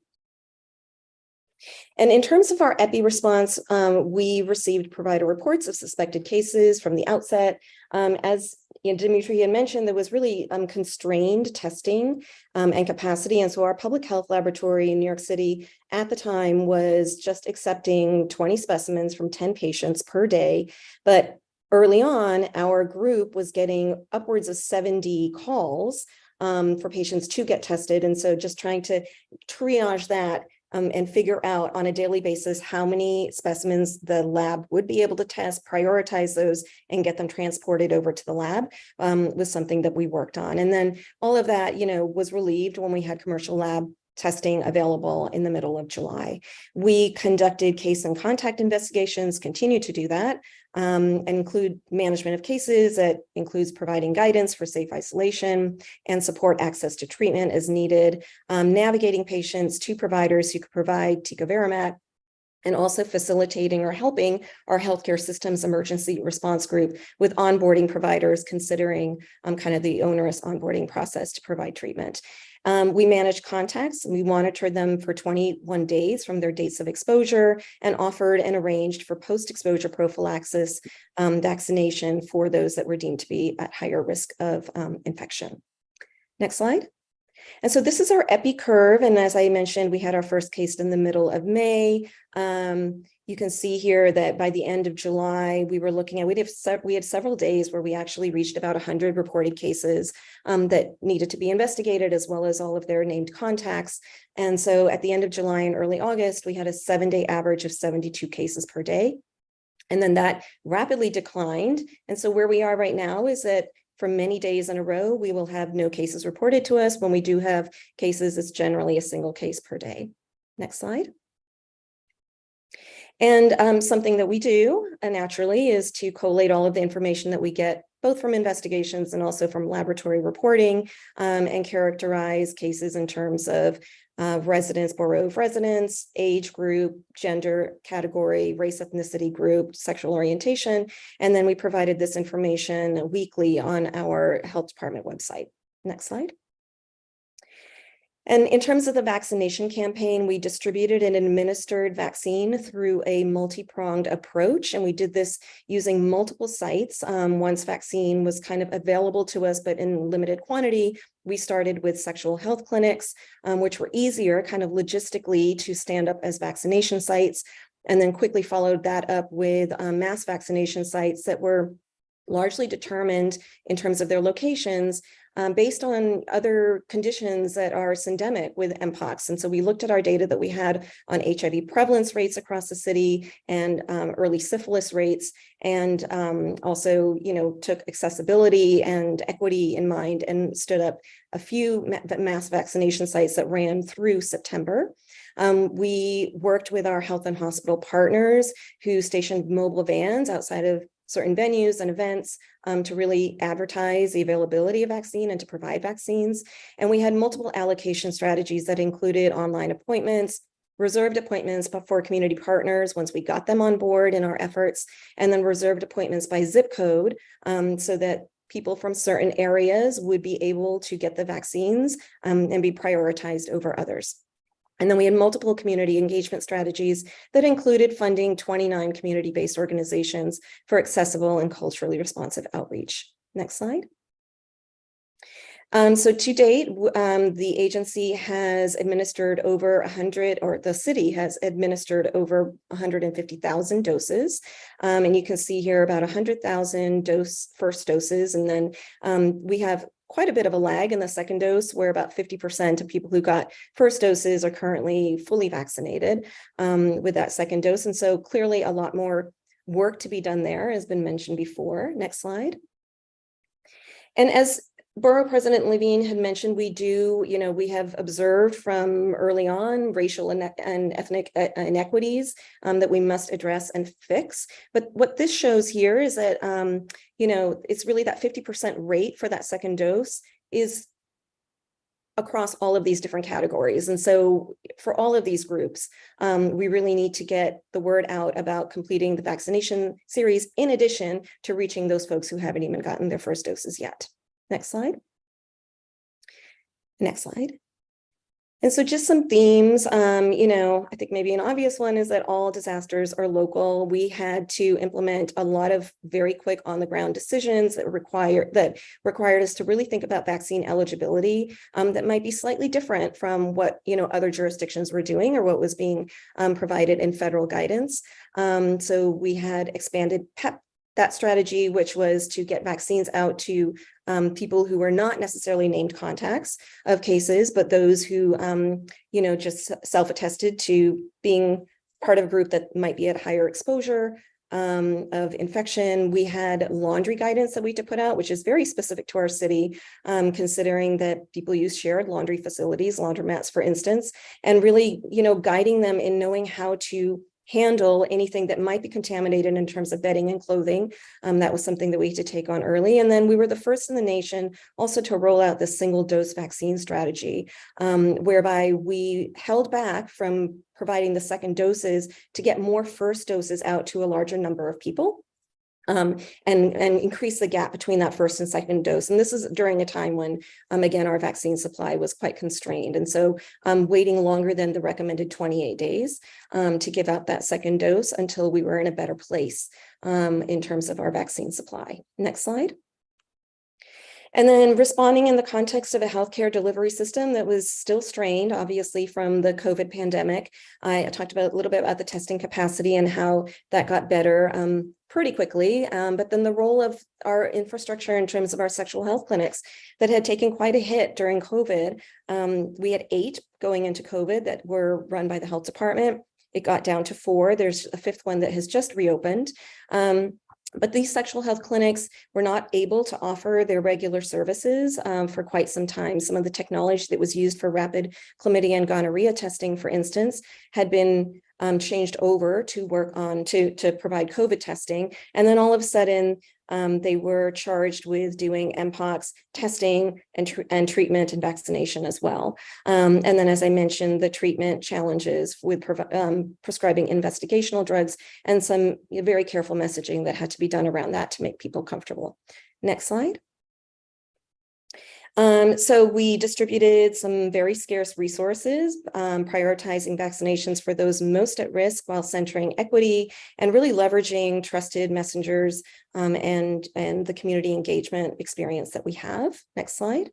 And in terms of our epi response, we received provider reports of suspected cases from the outset. As Demetre had mentioned, there was really constrained testing and capacity. And so our public health laboratory in New York City at the time was just accepting 20 specimens from 10 patients per day. But early on, our group was getting upwards of 70 calls for patients to get tested. And so just trying to triage that and figure out on a daily basis how many specimens the lab would be able to test, prioritize those, and get them transported over to the lab was something that we worked on. And then all of that, was relieved when we had commercial lab testing available in the middle of July. We conducted case and contact investigations, continue to do that, and include management of cases. That includes providing guidance for safe isolation and support access to treatment as needed, navigating patients to providers who could provide Tecovirimat, and also facilitating or helping our healthcare systems emergency response group with onboarding providers, considering kind of the onerous onboarding process to provide treatment. We managed contacts. We monitored them for 21 days from their dates of exposure and offered and arranged for post-exposure prophylaxis vaccination for those that were deemed to be at higher risk of infection. Next slide. And so this is our epi curve. And as I mentioned, we had our first case in the middle of May. You can see here that by the end of July, we were looking at, we had several days where we actually reached about 100 reported cases that needed to be investigated, as well as all of their named contacts. And so at the end of July and early August, we had a 7-day average of 72 cases per day. And then that rapidly declined. And so where we are right now is that for many days in a row, we will have no cases reported to us. When we do have cases, it's generally a single case per day. Next slide. And something that we do naturally is to collate all of the information that we get, both from investigations and also from laboratory reporting, and characterize cases in terms of residents, Borough of residents, age group, gender category, race, ethnicity group, sexual orientation. And then we provided this information weekly on our health department website. Next slide. And in terms of the vaccination campaign, we distributed and administered vaccine through a multi-pronged approach. And we did this using multiple sites. Once vaccine was kind of available to us, but in limited quantity, we started with sexual health clinics, which were easier kind of logistically to stand up as vaccination sites, and then quickly followed that up with mass vaccination sites that were largely determined in terms of their locations based on other conditions that are syndemic with Mpox. And so we looked at our data that we had on HIV prevalence rates across the city and early syphilis rates, and also, took accessibility and equity in mind and stood up a few mass vaccination sites that ran through September. We worked with our health and hospital partners who stationed mobile vans outside of certain venues and events to really advertise the availability of vaccine and to provide vaccines. And we had multiple allocation strategies that included online appointments, reserved appointments for community partners once we got them on board in our efforts, and then reserved appointments by zip code so that people from certain areas would be able to get the vaccines and be prioritized over others. And then we had multiple community engagement strategies that included funding 29 community-based organizations for accessible and culturally responsive outreach. Next slide. So to date, the agency has administered over 100, or the city has administered over 150,000 doses. And you can see here about 100,000 first doses. And then we have quite a bit of a lag in the second dose, where about 50% of people who got first doses are currently fully vaccinated with that second dose. And so clearly a lot more work to be done there, has been mentioned before. Next slide. And as Borough President Levine had mentioned, we have observed from early on racial and ethnic inequities that we must address and fix. But what this shows here is that, it's really that 50% rate for that second dose is across all of these different categories. And so for all of these groups, we really need to get the word out about completing the vaccination series, in addition to reaching those folks who haven't even gotten their first doses yet. Next slide. Next slide. And so just some themes, I think maybe an obvious one is that all disasters are local. We had to implement a lot of very quick on the ground decisions that required us to really think about vaccine eligibility that might be slightly different from what, other jurisdictions were doing or what was being provided in federal guidance. So we had expanded PEP, that strategy, which was to get vaccines out to people who were not necessarily named contacts of cases, but those who, just self-attested to being part of a group that might be at higher exposure of infection. We had laundry guidance that we had to put out, which is very specific to our city, considering that people use shared laundry facilities, laundromats, for instance, and really, guiding them in knowing how to handle anything that might be contaminated in terms of bedding and clothing. That was something that we had to take on early. And then we were the first in the nation also to roll out the single dose vaccine strategy, whereby we held back from providing the second doses to get more first doses out to a larger number of people. And increase the gap between that first and second dose. And this is during a time when, again, our vaccine supply was quite constrained. And so waiting longer than the recommended 28 days to give out that second dose until we were in a better place in terms of our vaccine supply. Next slide. And then responding in the context of a healthcare delivery system that was still strained, obviously, from the COVID pandemic. I talked about a little bit about the testing capacity and how that got better pretty quickly. But then the role of our infrastructure in terms of our sexual health clinics that had taken quite a hit during COVID. We had 8 going into COVID that were run by the health department. It got down to 4. There's a 5th one that has just reopened. But these sexual health clinics were not able to offer their regular services for quite some time. Some of the technology that was used for rapid chlamydia and gonorrhea testing, for instance, had been changed over to work on to provide COVID testing. And then all of a sudden, they were charged with doing Mpox testing and treatment and vaccination as well. And then, as I mentioned, the treatment challenges with prescribing investigational drugs and some very careful messaging that had to be done around that to make people comfortable. Next slide. So we distributed some very scarce resources, prioritizing vaccinations for those most at risk while centering equity and really leveraging trusted messengers and the community engagement experience that we have. Next slide.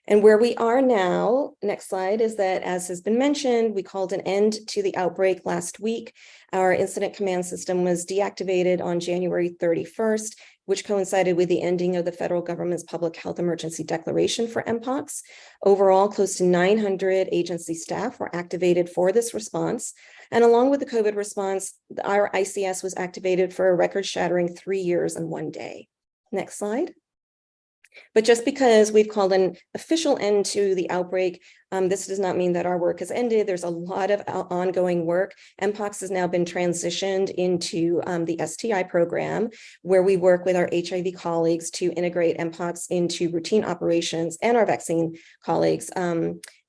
And where we are now, next slide, is that, as has been mentioned, we called an end to the outbreak last week. Our incident command system was deactivated on January 31st. which coincided with the ending of the federal government's public health emergency declaration for Mpox. Overall, close to 900 agency staff were activated for this response. And along with the COVID response, our ICS was activated for a record-shattering 3 years and 1 day. Next slide. But just because we've called an official end to the outbreak, this does not mean that our work has ended. There's a lot of ongoing work. Mpox has now been transitioned into the STI program, where we work with our HIV colleagues to integrate Mpox into routine operations, and our vaccine colleagues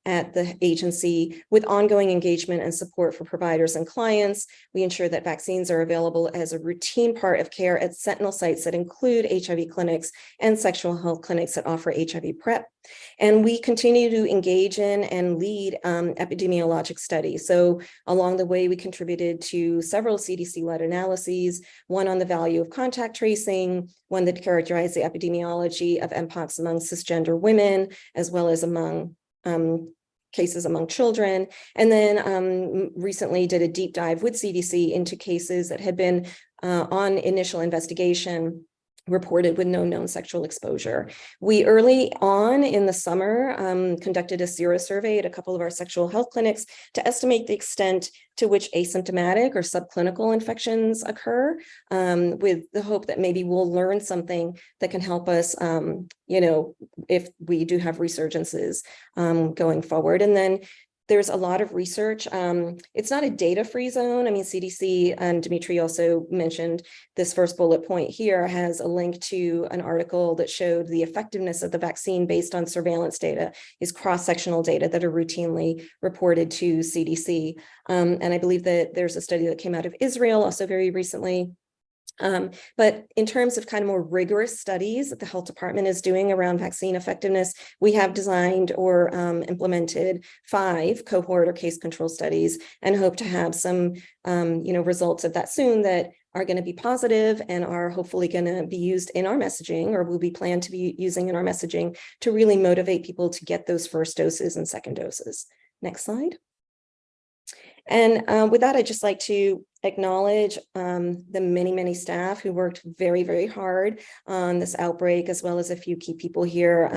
at the agency with ongoing engagement and support for providers and clients. We ensure that vaccines are available as a routine part of care at Sentinel sites that include HIV clinics and sexual health clinics that offer HIV PrEP. And we continue to engage in and lead epidemiologic studies. So along the way, we contributed to several CDC-led analyses, one on the value of contact tracing, one that characterized the epidemiology of Mpox among cisgender women, as well as among cases among children, and then recently did a deep dive with CDC into cases that had been on initial investigation reported with no known sexual exposure. We early on in the summer conducted a serosurvey at a couple of our sexual health clinics to estimate the extent to which asymptomatic or subclinical infections occur, with the hope that maybe we'll learn something that can help us, if we do have resurgences going forward. And then there's a lot of research. It's not a data-free zone. I mean, CDC and Demetre also mentioned this first bullet point here has a link to an article that showed the effectiveness of the vaccine based on surveillance data, is cross-sectional data that are routinely reported to CDC. And I believe that there's a study that came out of Israel also very recently. But in terms of kind of more rigorous studies that the health department is doing around vaccine effectiveness, we have designed or implemented 5 cohort or case control studies, and hope to have some results of that soon that are going to be positive and are hopefully going to be used in our messaging, or will be planned to be using in our messaging to really motivate people to get those first doses and second doses. Next slide. And with that, I'd just like to acknowledge the many, many staff who worked very, very hard on this outbreak, as well as a few key people here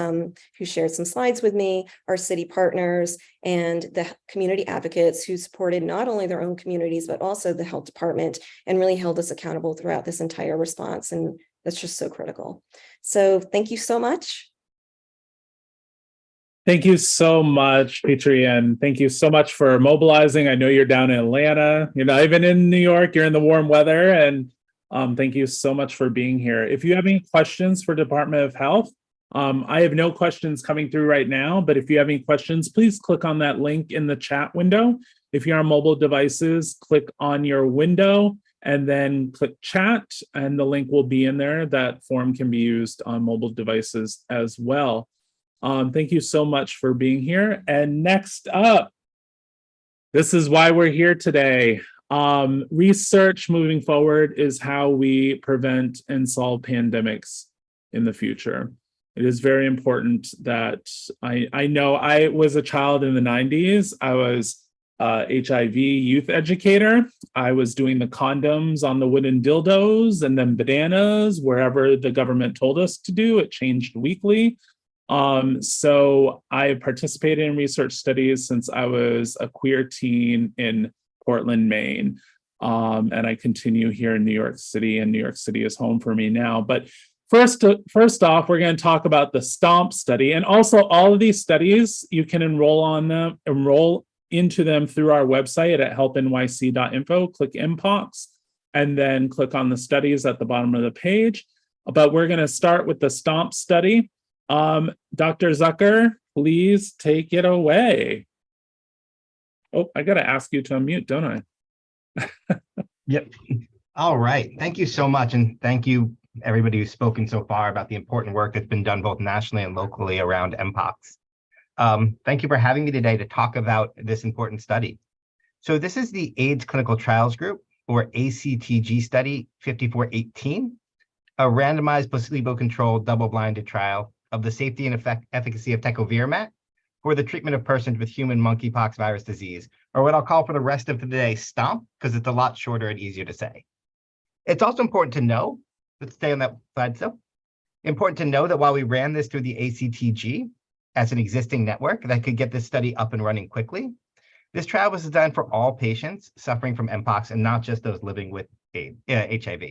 who shared some slides with me, our city partners, and the community advocates who supported not only their own communities, but also the health department, and really held us accountable throughout this entire response. And that's just so critical. So thank you so much. Thank you so much, Preeti, and thank you so much for mobilizing. I know you're down in Atlanta. You're not even in New York. You're in the warm weather, and thank you so much for being here. If you have any questions for Department of Health, I have no questions coming through right now, but if you have any questions, please click on that link in the chat window. If you're on mobile devices, click on your window and then click chat, and the link will be in there. That form can be used on mobile devices as well. Thank you so much for being here. And next up, this is why we're here today. Research moving forward is how we prevent and solve pandemics in the future. It is very important that I know I was a child in the 90s. I was HIV youth educator. I was doing the condoms on the wooden dildos and then bananas, wherever the government told us to do. It changed weekly. So I participated in research studies since I was a queer teen in Portland, Maine. And I continue here in New York City, and New York City is home for me now. But first off, we're going to talk about the STOMP study. And also all of these studies, you can enroll into them through our website at helpNYC.info, click Mpox, and then click on the studies at the bottom of the page. But we're going to start with the STOMP study. Dr. Zucker, please take it away. Oh, I got to ask you to unmute, don't I? Yep. All right. Thank you so much. And thank you, everybody who's spoken so far about the important work that's been done both nationally and locally around Mpox. Thank you for having me today to talk about this important study. So this is the AIDS Clinical Trials Group, or ACTG study 5418, a randomized placebo-controlled double-blinded trial of the safety and efficacy of Tecovirimat for the treatment of persons with human monkeypox virus disease, or what I'll call for the rest of the day STOMP, because it's a lot shorter and easier to say. It's also important to know let's stay on that slide still. Important to know that while we ran this through the ACTG as an existing network that could get this study up and running quickly, this trial was designed for all patients suffering from Mpox and not just those living with HIV.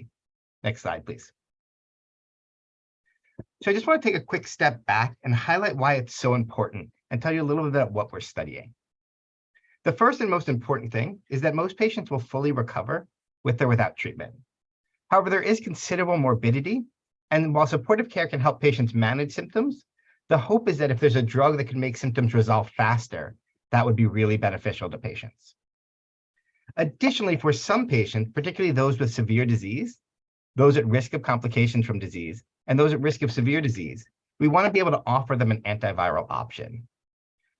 Next slide, please. So I just want to take a quick step back and highlight why it's so important and tell you a little bit about what we're studying. The first and most important thing is that most patients will fully recover with or without treatment. However, there is considerable morbidity, and while supportive care can help patients manage symptoms, the hope is that if there's a drug that can make symptoms resolve faster, that would be really beneficial to patients. Additionally, for some patients, particularly those with severe disease, those at risk of complications from disease, and those at risk of severe disease, we want to be able to offer them an antiviral option.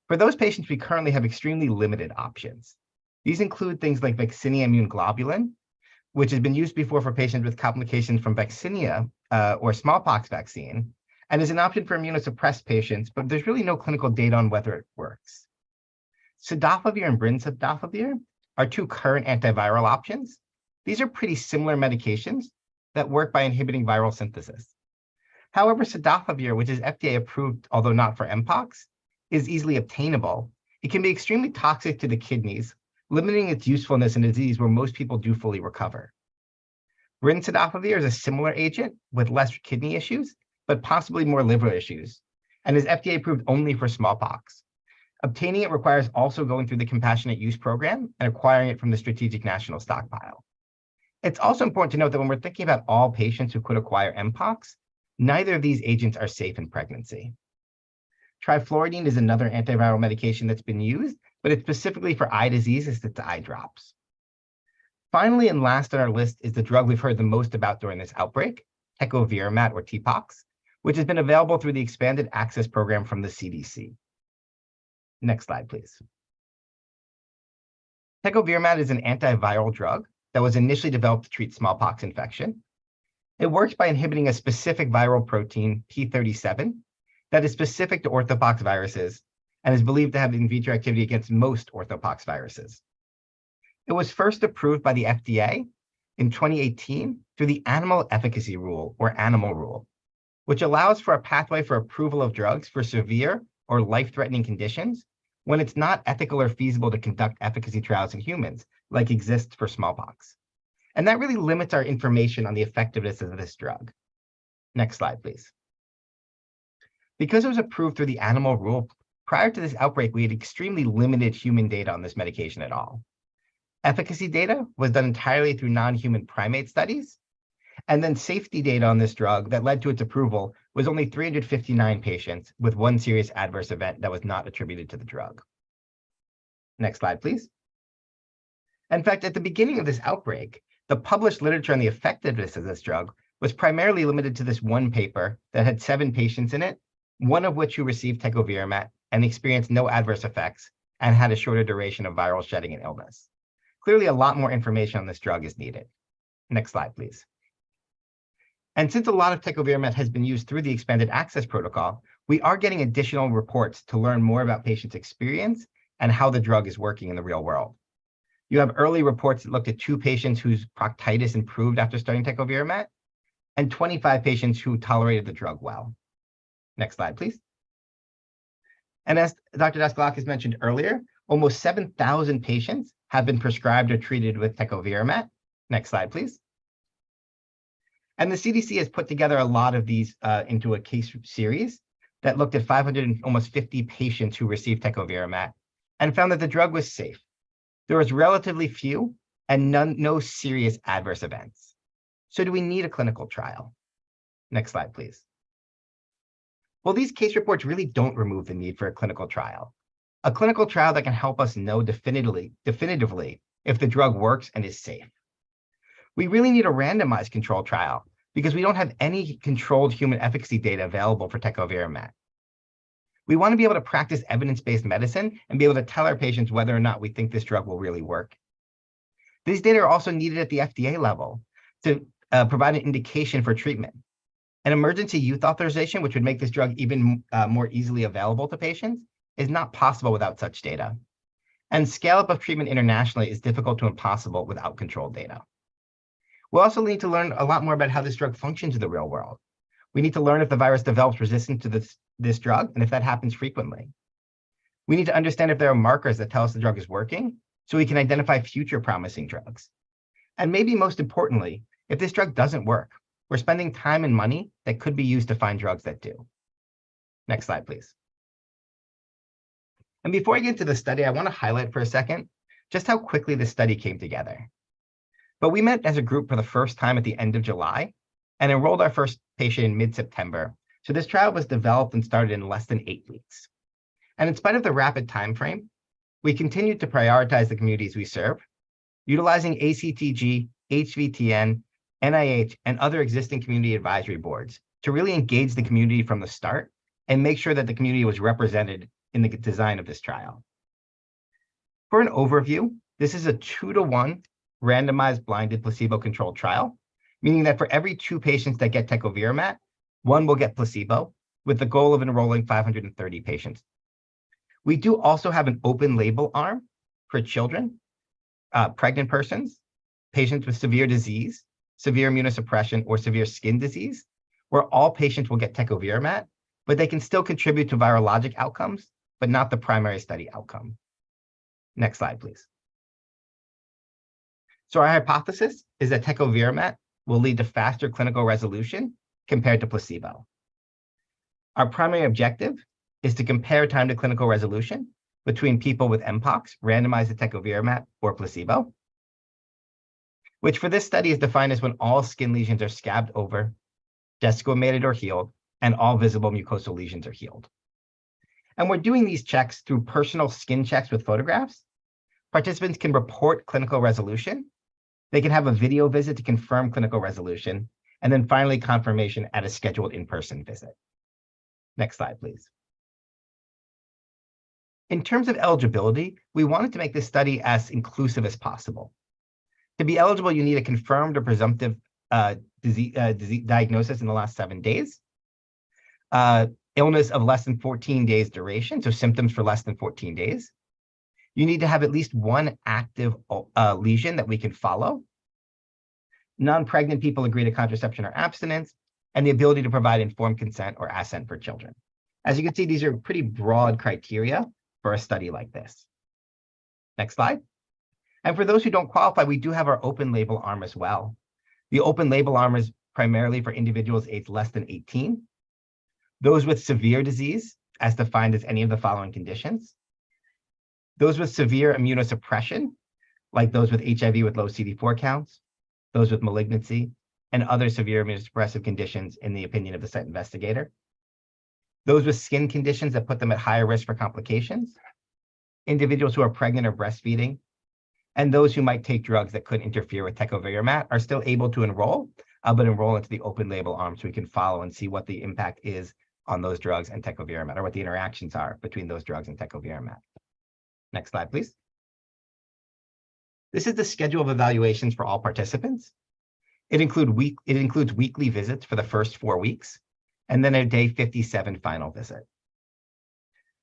For those patients, we currently have extremely limited options. These include things like vaccinia immune globulin, which has been used before for patients with complications from vaccinia or smallpox vaccine, and is an option for immunosuppressed patients, but there's really no clinical data on whether it works. Cidofovir and brincidofovir are two current antiviral options. These are pretty similar medications that work by inhibiting viral synthesis. However, cidofovir, which is FDA approved, although not for Mpox, is easily obtainable. It can be extremely toxic to the kidneys, limiting its usefulness in a disease where most people do fully recover. Brincidofovir is a similar agent with less kidney issues, but possibly more liver issues, and is FDA approved only for smallpox. Obtaining it requires also going through the compassionate use program and acquiring it from the Strategic National Stockpile. It's also important to note that when we're thinking about all patients who could acquire Mpox, neither of these agents are safe in pregnancy. Trifluridine is another antiviral medication that's been used, but it's specifically for eye disease as it's eye drops. Finally, and last on our list is the drug we've heard the most about during this outbreak, Tecovirimat or TPOXX, which has been available through the Expanded Access Program from the CDC. Next slide, please. Tecovirimat is an antiviral drug that was initially developed to treat smallpox infection. It works by inhibiting a specific viral protein, P37, that is specific to orthopox viruses and is believed to have in vitro activity against most orthopox viruses. It was first approved by the FDA in 2018 through the Animal Efficacy Rule, or Animal Rule, which allows for a pathway for approval of drugs for severe or life-threatening conditions when it's not ethical or feasible to conduct efficacy trials in humans, like exists for smallpox. And that really limits our information on the effectiveness of this drug. Next slide, please. Because it was approved through the Animal Rule, prior to this outbreak, we had extremely limited human data on this medication at all. Efficacy data was done entirely through non-human primate studies, and then safety data on this drug that led to its approval was only 359 patients with one serious adverse event that was not attributed to the drug. Next slide, please. In fact, at the beginning of this outbreak, the published literature on the effectiveness of this drug was primarily limited to this one paper that had 7 patients in it, one of which who received Tecovirimat and experienced no adverse effects and had a shorter duration of viral shedding and illness. Clearly, a lot more information on this drug is needed. Next slide, please. And since a lot of Tecovirimat has been used through the Expanded Access Protocol, we are getting additional reports to learn more about patients' experience and how the drug is working in the real world. You have early reports that looked at 2 patients whose proctitis improved after starting Tecovirimat, and 25 patients who tolerated the drug well. Next slide, please. And as Dr. Daskalakis mentioned earlier, almost 7,000 patients have been prescribed or treated with Tecovirimat. Next slide, please. And the CDC has put together a lot of these into a case series that looked at 550 patients who received Tecovirimat and found that the drug was safe. There was relatively few and no serious adverse events. So do we need a clinical trial? Next slide, please. Well, these case reports really don't remove the need for a clinical trial. A clinical trial that can help us know definitively if the drug works and is safe. We really need a randomized control trial because we don't have any controlled human efficacy data available for Tecovirimat. We want to be able to practice evidence-based medicine and be able to tell our patients whether or not we think this drug will really work. These data are also needed at the FDA level to provide an indication for treatment. An emergency use authorization, which would make this drug even more easily available to patients, is not possible without such data. And scale-up of treatment internationally is difficult to impossible without controlled data. We'll also need to learn a lot more about how this drug functions in the real world. We need to learn if the virus develops resistance to this drug and if that happens frequently. We need to understand if there are markers that tell us the drug is working so we can identify future promising drugs. And maybe most importantly, if this drug doesn't work, we're spending time and money that could be used to find drugs that do. Next slide, please. And before I get into the study, I want to highlight for a second just how quickly this study came together. But we met as a group for the first time at the end of July and enrolled our first patient in mid-September. So this trial was developed and started in less than 8 weeks. And in spite of the rapid time frame, we continued to prioritize the communities we serve, utilizing ACTG, HVTN, NIH, and other existing community advisory boards to really engage the community from the start and make sure that the community was represented in the design of this trial. For an overview, this is a 2-to-1 randomized blinded placebo-controlled trial, meaning that for every 2 patients that get Tecovirimat, 1 will get placebo, with the goal of enrolling 530 patients. We do also have an open label arm for children, pregnant persons, patients with severe disease, severe immunosuppression, or severe skin disease, where all patients will get Tecovirimat, but they can still contribute to virologic outcomes, but not the primary study outcome. Next slide, please. So our hypothesis is that Tecovirimat will lead to faster clinical resolution compared to placebo. Our primary objective is to compare time to clinical resolution between people with Mpox randomized to Tecovirimat or placebo, which for this study is defined as when all skin lesions are scabbed over, desquamated or healed, and all visible mucosal lesions are healed. And we're doing these checks through personal skin checks with photographs. Participants can report clinical resolution. They can have a video visit to confirm clinical resolution, and then finally confirmation at a scheduled in-person visit. Next slide, please. In terms of eligibility, we wanted to make this study as inclusive as possible. To be eligible, you need a confirmed or presumptive disease diagnosis in the last 7 days, illness of less than 14 days duration, so symptoms for less than 14 days. You need to have at least 1 active lesion that we can follow. Non-pregnant people agree to contraception or abstinence, and the ability to provide informed consent or assent for children. As you can see, these are pretty broad criteria for a study like this. Next slide. And for those who don't qualify, we do have our open label arm as well. The open label arm is primarily for individuals aged less than 18, those with severe disease, as defined as any of the following conditions, those with severe immunosuppression, like those with HIV with low CD4 counts, those with malignancy, and other severe immunosuppressive conditions in the opinion of the site investigator, those with skin conditions that put them at higher risk for complications, individuals who are pregnant or breastfeeding, and those who might take drugs that could interfere with Tecovirimat are still able to enroll, but enroll into the open label arm so we can follow and see what the impact is on those drugs and Tecovirimat, or what the interactions are between those drugs and Tecovirimat. Next slide, please. This is the schedule of evaluations for all participants. It includes weekly visits for the first 4 weeks, and then a day 57 final visit.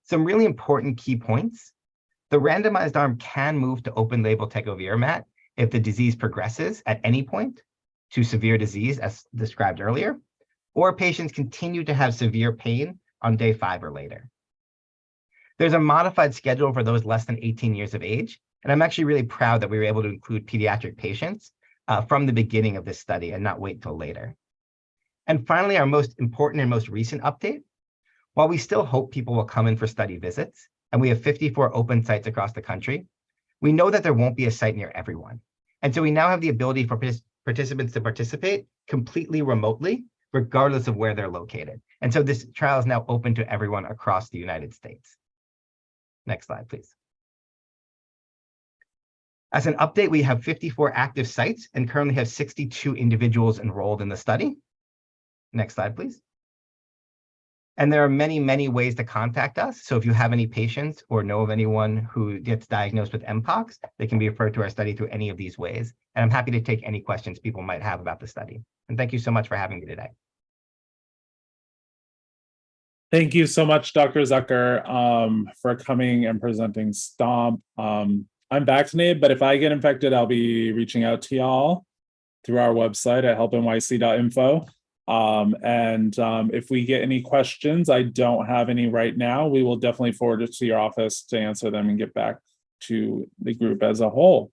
Some really important key points. The randomized arm can move to open label Tecovirimat if the disease progresses at any point to severe disease, as described earlier, or patients continue to have severe pain on day 5 or later. There's a modified schedule for those less than 18 years of age, and I'm actually really proud that we were able to include pediatric patients from the beginning of this study and not wait till later. And finally, our most important and most recent update, while we still hope people will come in for study visits, and we have 54 open sites across the country, we know that there won't be a site near everyone. And so we now have the ability for participants to participate completely remotely, regardless of where they're located. And so this trial is now open to everyone across the United States. Next slide, please. As an update, we have 54 active sites and currently have 62 individuals enrolled in the study. Next slide, please. And there are many, many ways to contact us. So if you have any patients or know of anyone who gets diagnosed with Mpox, they can be referred to our study through any of these ways. And I'm happy to take any questions people might have about the study. And thank you so much for having me today. Thank you so much, Dr. Zucker, for coming and presenting STOMP. I'm vaccinated, but if I get infected, I'll be reaching out to y'all through our website at helpNYC.info. If we get any questions, I don't have any right now, we will definitely forward it to your office to answer them and get back to the group as a whole.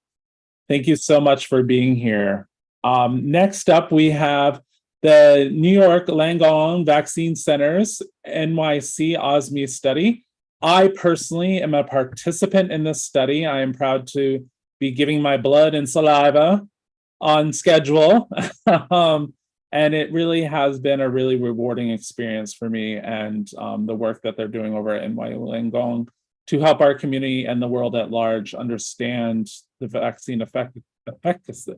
Thank you so much for being here. Next up, we have the New York Langone Vaccine Center's NYC OSMI study. I personally am a participant in this study. I am proud to be giving my blood and saliva on schedule. And it really has been a really rewarding experience for me and the work that they're doing over at NYU Langone to help our community and the world at large understand the vaccine efficacy.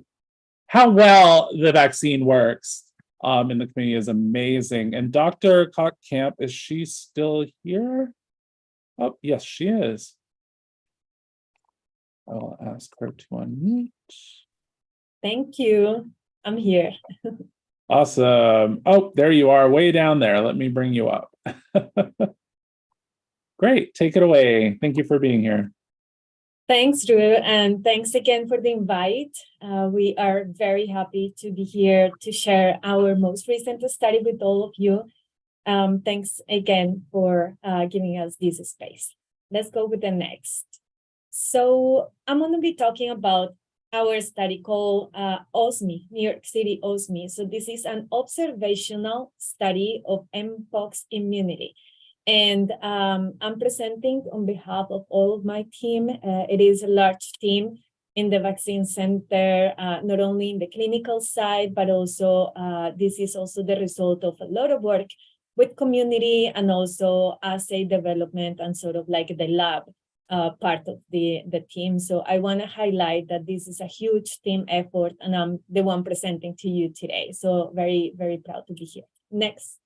How well the vaccine works in the community is amazing. And Dr. Kottkamp, is she still here? Oh, yes, she is. I'll ask her to unmute. Thank you. I'm here. Awesome. Oh, there you are, way down there. Let me bring you up. Great, take it away. Thank you for being here. Thanks, Rue, and thanks again for the invite. We are very happy to be here to share our most recent study with all of you. Thanks again for giving us this space. Let's go with the next. So I'm going to be talking about our study called OSMI, New York City OSMI. So this is an observational study of Mpox immunity. And I'm presenting on behalf of all of my team. It is a large team in the vaccine center, not only in the clinical side, but also this is also the result of a lot of work with community and also assay development and sort of like the lab part of the team. So I want to highlight that this is a huge team effort and I'm the one presenting to you today. So very, very proud to be here. Next.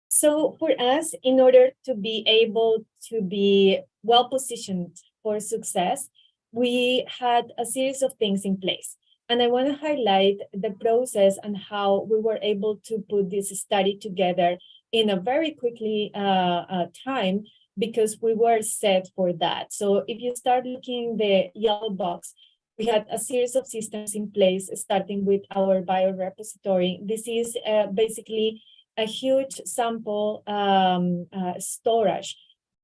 So for us, in order to be able to be well positioned for success, we had a series of things in place. And I want to highlight the process and how we were able to put this study together in a very quickly time, because we were set for that. So if you start looking in the yellow box, we had a series of systems in place, starting with our biorepository. This is basically a huge sample storage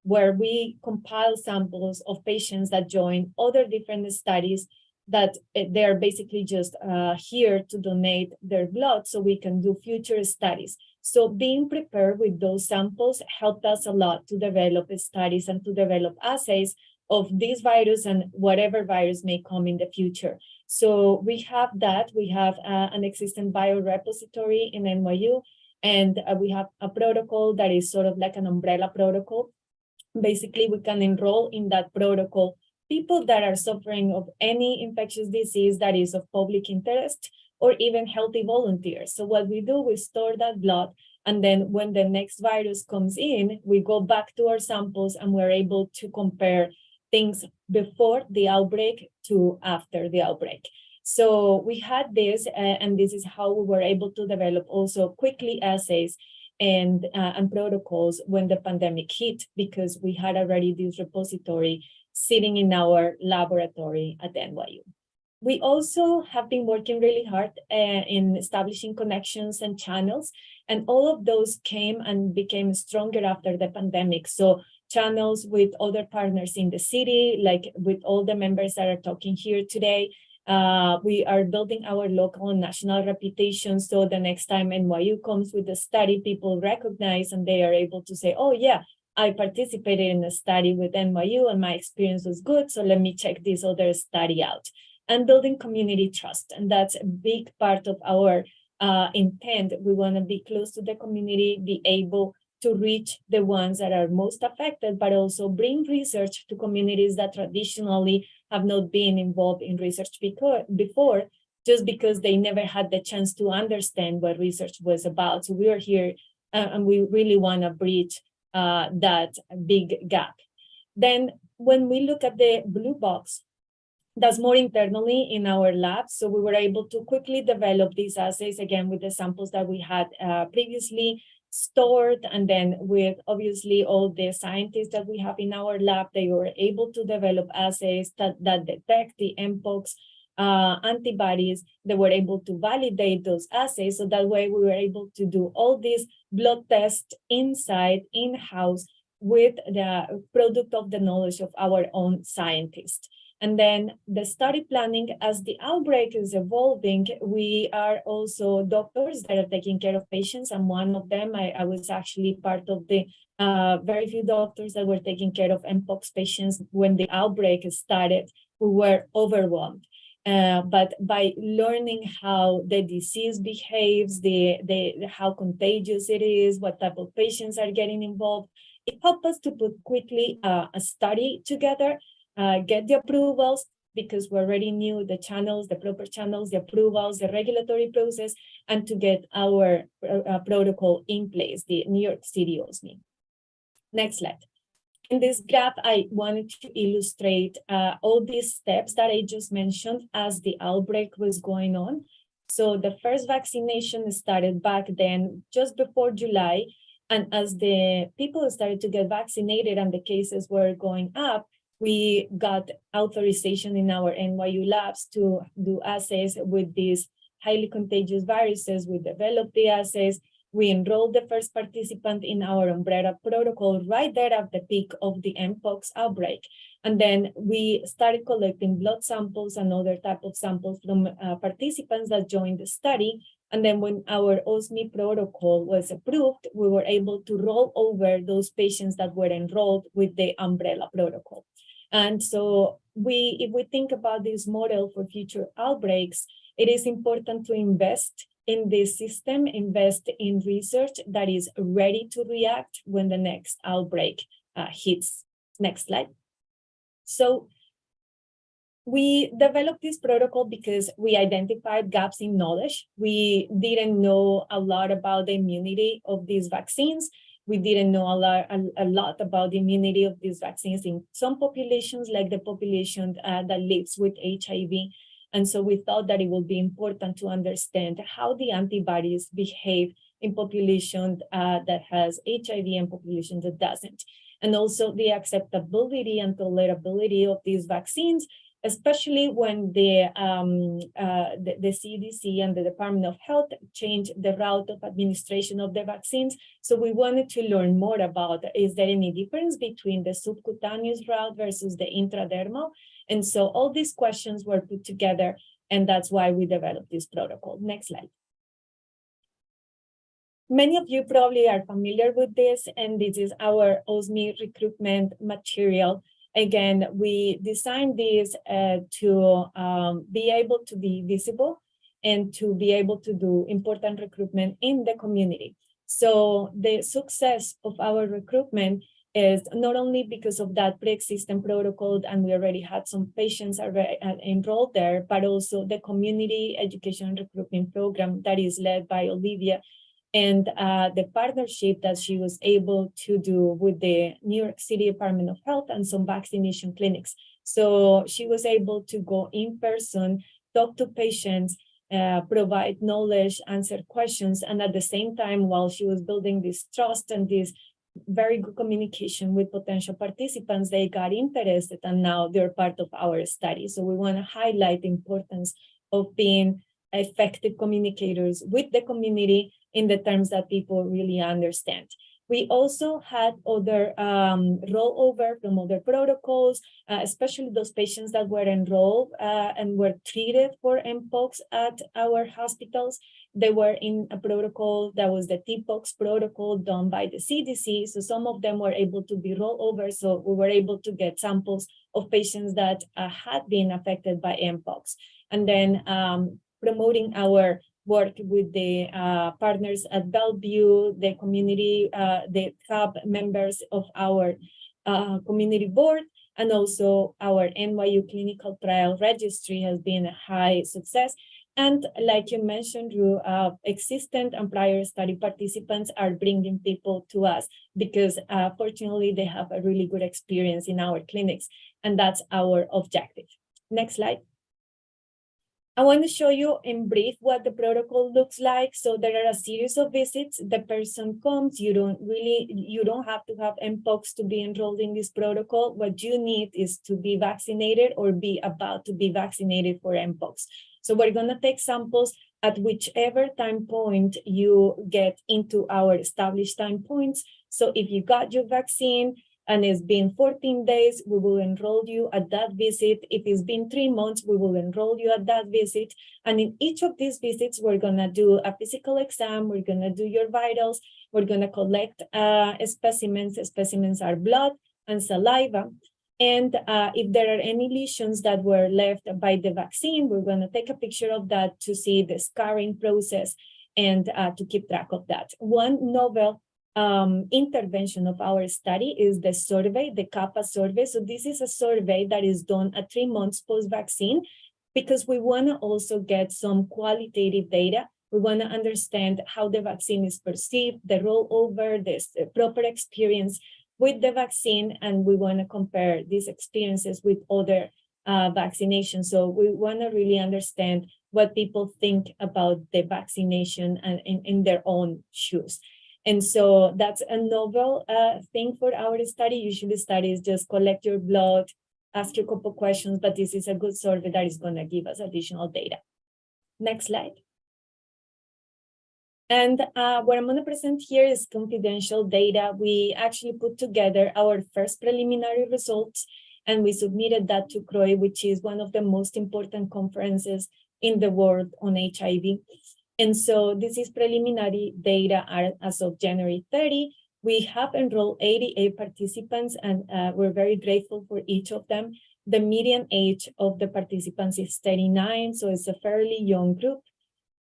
where we compile samples of patients that join other different studies that they're basically just here to donate their blood so we can do future studies. So being prepared with those samples helped us a lot to develop studies and to develop assays of this virus and whatever virus may come in the future. So we have that. We have an existing biorepository in NYU, and we have a protocol that is sort of like an umbrella protocol. Basically, we can enroll in that protocol people that are suffering of any infectious disease that is of public interest, or even healthy volunteers. So what we do, we store that blood, and then when the next virus comes in, we go back to our samples and we're able to compare things before the outbreak to after the outbreak. So we had this, and this is how we were able to develop also quickly assays and protocols when the pandemic hit, because we had already this repository sitting in our laboratory at NYU. We also have been working really hard in establishing connections and channels, and all of those came and became stronger after the pandemic. So channels with other partners in the city, like with all the members that are talking here today. We are building our local and national reputation, so the next time NYU comes with a study, people recognize and they are able to say, oh yeah, I participated in a study with NYU and my experience was good, so let me check this other study out. And building community trust, and that's a big part of our intent. We want to be close to the community, be able to reach the ones that are most affected, but also bring research to communities that traditionally have not been involved in research before, just because they never had the chance to understand what research was about. So we are here and we really want to bridge that big gap. Then when we look at the blue box, that's more internally in our lab. So we were able to quickly develop these assays, again, with the samples that we had previously stored. And then with obviously all the scientists that we have in our lab, they were able to develop assays that detect the Mpox antibodies, they were able to validate those assays. So that way we were able to do all these blood tests in-house with the product of the knowledge of our own scientists. And then the study planning, as the outbreak is evolving, we are also doctors that are taking care of patients. And one of them, I was actually part of the very few doctors that were taking care of Mpox patients when the outbreak started. We were overwhelmed. But by learning how the disease behaves, how contagious it is, what type of patients are getting involved, it helped us to put quickly a study together, get the approvals, because we already knew the channels, the proper channels, the approvals, the regulatory process, and to get our protocol in place, the New York City OSMI. Next slide. In this graph, I wanted to illustrate all these steps that I just mentioned as the outbreak was going on. So the first vaccination started back then, just before July. And as the people started to get vaccinated and the cases were going up, we got authorization in our NYU labs to do assays with these highly contagious viruses. We developed the assays. We enrolled the first participant in our umbrella protocol right there at the peak of the Mpox outbreak. And then we started collecting blood samples and other type of samples from participants that joined the study. And then when our OSMI protocol was approved, we were able to roll over those patients that were enrolled with the umbrella protocol. And so if we think about this model for future outbreaks, it is important to invest in this system, invest in research that is ready to react when the next outbreak hits. Next slide. So we developed this protocol because we identified gaps in knowledge. We didn't know a lot about the immunity of these vaccines. We didn't know a lot about the immunity of these vaccines in some populations, like the population that lives with HIV. And so we thought that it would be important to understand how the antibodies behave in population that has HIV and population that doesn't. And also the acceptability and tolerability of these vaccines, especially when the CDC and the Department of Health changed the route of administration of the vaccines. So we wanted to learn more about, is there any difference between the subcutaneous route versus the intradermal? And so all these questions were put together, and that's why we developed this protocol. Next slide. Many of you probably are familiar with this, and this is our OSMI recruitment material. Again, we designed this to be able to be visible and to be able to do important recruitment in the community. So the success of our recruitment is not only because of that pre-existing protocol, and we already had some patients enrolled there, but also the community education recruitment program that is led by Olivia, and the partnership that she was able to do with the New York City Department of Health and some vaccination clinics. So she was able to go in person, talk to patients, provide knowledge, answer questions, and at the same time, while she was building this trust and this very good communication with potential participants, they got interested, and now they're part of our study. So we want to highlight the importance of being effective communicators with the community in the terms that people really understand. We also had other rollover from other protocols, especially those patients that were enrolled and were treated for Mpox at our hospitals. They were in a protocol that was the TPOX protocol done by the CDC. So some of them were able to be rolled over. So we were able to get samples of patients that had been affected by Mpox. And then promoting our work with the partners at Bellevue, the community, the hub members of our community board, and also our NYU clinical trial registry has been a high success. And like you mentioned, Rue, existent and prior study participants are bringing people to us because fortunately they have a really good experience in our clinics, and that's our objective. Next slide. I want to show you in brief what the protocol looks like. So there are a series of visits. The person comes, you don't have to have Mpox to be enrolled in this protocol. What you need is to be vaccinated or be about to be vaccinated for Mpox. So we're going to take samples at whichever time point you get into our established time points. So if you got your vaccine, and it's been 14 days, we will enroll you at that visit. If it's been 3 months, we will enroll you at that visit. And in each of these visits, we're gonna do a physical exam, we're gonna do your vitals, we're gonna collect specimens. Specimens are blood and saliva. And if there are any lesions that were left by the vaccine, we're gonna take a picture of that to see the scarring process and to keep track of that. One novel intervention of our study is the survey, the CAPA survey. So this is a survey that is done at 3 months post-vaccine because we want to also get some qualitative data. We want to understand how the vaccine is perceived, the rollover, the proper experience with the vaccine, and we want to compare these experiences with other vaccinations. So we want to really understand what people think about the vaccination and in their own shoes. And so that's a novel thing for our study. Usually studies just collect your blood, ask you a couple questions, but this is a good survey that is going to give us additional data. Next slide. And what I'm going to present here is confidential data. We actually put together our first preliminary results, and we submitted that to CROI, which is one of the most important conferences in the world on HIV. And so this is preliminary data as of January 30. We have enrolled 88 participants, and we're very grateful for each of them. The median age of the participants is 39, so it's a fairly young group,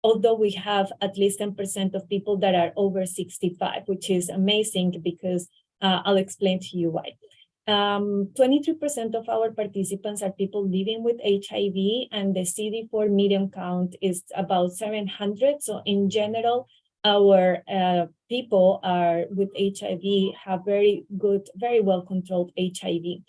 although we have at least 10% of people that are over 65, which is amazing because I'll explain to you why. 23% of our participants are people living with HIV, and the CD4 median count is about 700. So in general, our people are with HIV have very good, very well-controlled HIV.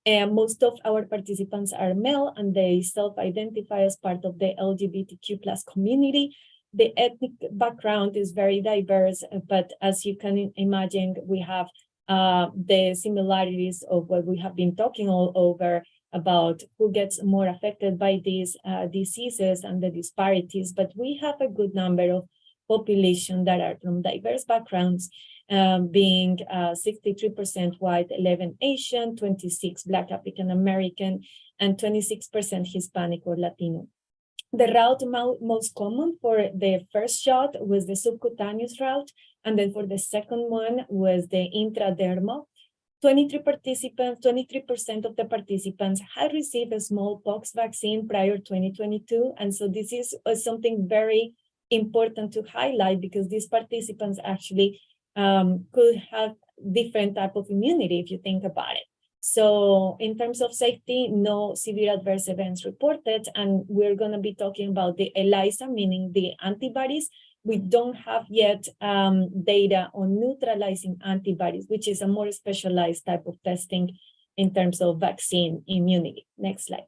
And most of our participants are male, and they self-identify as part of the LGBTQ+ community. The ethnic background is very diverse, but as you can imagine, we have the similarities of what we have been talking all over about who gets more affected by these diseases and the disparities. But we have a good number of population that are from diverse backgrounds, being 63% white, 11 Asian, 26 Black African American, and 26% Hispanic or Latino. The route most common for the first shot was the subcutaneous route, and then for the second one was the intradermal. 23% of the participants had received a smallpox vaccine prior to 2022, and so this is something very important to highlight because these participants actually could have different type of immunity if you think about it. So in terms of safety, no severe adverse events reported, and we're going to be talking about the ELISA, meaning the antibodies. We don't have yet data on neutralizing antibodies, which is a more specialized type of testing in terms of vaccine immunity. Next slide.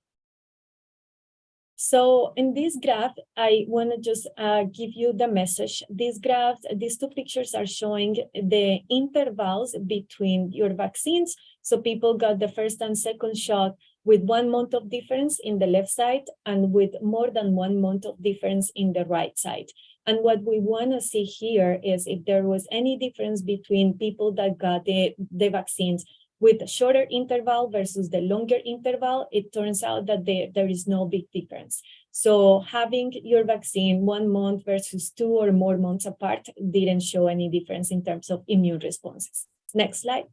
So in this graph, I want to just give you the message. These graphs, these two pictures are showing the intervals between your vaccines. So people got the first and second shot with 1 month of difference in the left side and with more than 1 month of difference in the right side. And what we want to see here is if there was any difference between people that got the vaccines with a shorter interval versus the longer interval, it turns out that there is no big difference. So having your vaccine 1 month versus 2 or more months apart didn't show any difference in terms of immune responses. Next slide.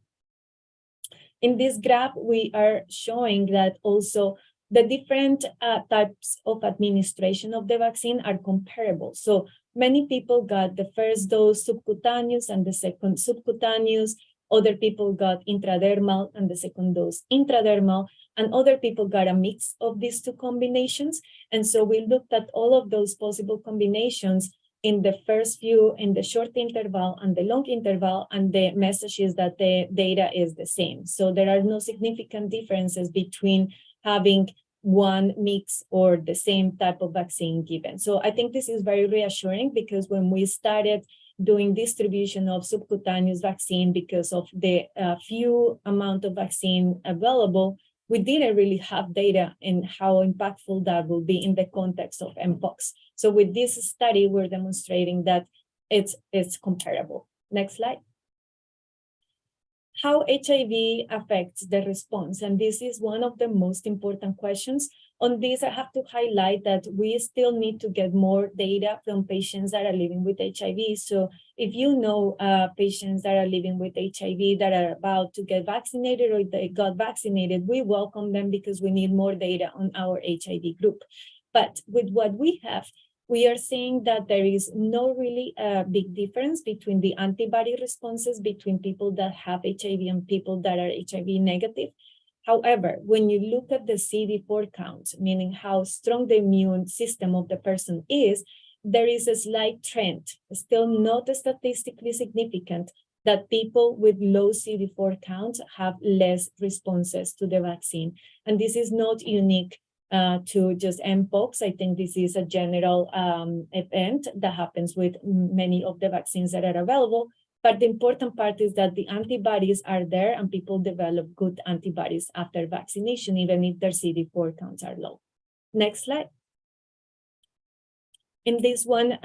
In this graph, we are showing that also the different types of administration of the vaccine are comparable. So many people got the first dose subcutaneous and the second subcutaneous. Other people got intradermal and the second dose intradermal, and other people got a mix of these two combinations. And so we looked at all of those possible combinations in the first view, in the short interval and the long interval, and the message is that the data is the same. So there are no significant differences between having one mix or the same type of vaccine given. So I think this is very reassuring, because when we started doing distribution of subcutaneous vaccine, because of the few amount of vaccine available, we didn't really have data in how impactful that will be in the context of Mpox. So with this study, we're demonstrating that it's comparable. Next slide. How HIV affects the response. And this is one of the most important questions. On this, I have to highlight that we still need to get more data from patients that are living with HIV. So if you know patients that are living with HIV that are about to get vaccinated or they got vaccinated, we welcome them because we need more data on our HIV group. But with what we have, we are seeing that there is no really big difference between the antibody responses between people that have HIV and people that are HIV negative. However, when you look at the CD4 count, meaning how strong the immune system of the person is, there is a slight trend, still not statistically significant, that people with low CD4 counts have less responses to the vaccine. And this is not unique to just Mpox. I think this is a general event that happens with many of the vaccines that are available. But the important part is that the antibodies are there and people develop good antibodies after vaccination, even if their CD4 counts are low. Next slide. In this one,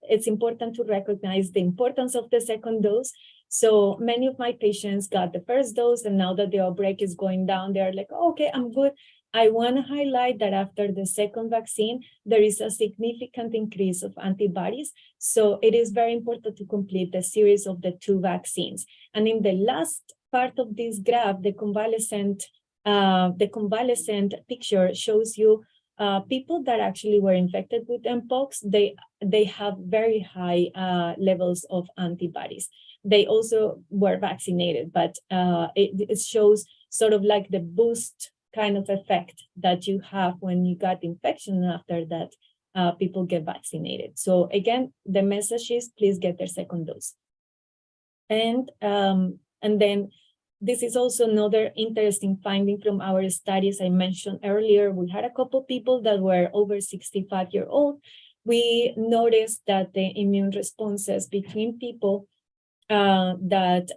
it's important to recognize the importance of the second dose. So many of my patients got the first dose, and now that the outbreak is going down, they're like, oh, okay, I'm good. I want to highlight that after the second vaccine, there is a significant increase of antibodies. So it is very important to complete the series of the 2 vaccines. And in the last part of this graph, the convalescent picture shows you people that actually were infected with Mpox. They have very high levels of antibodies. They also were vaccinated, but it shows sort of like the boost kind of effect that you have when you got infection, and after that, people get vaccinated. So again, the message is please get their second dose. And then this is also another interesting finding from our studies I mentioned earlier. We had a couple people that were over 65-year-old. We noticed that the immune responses between people that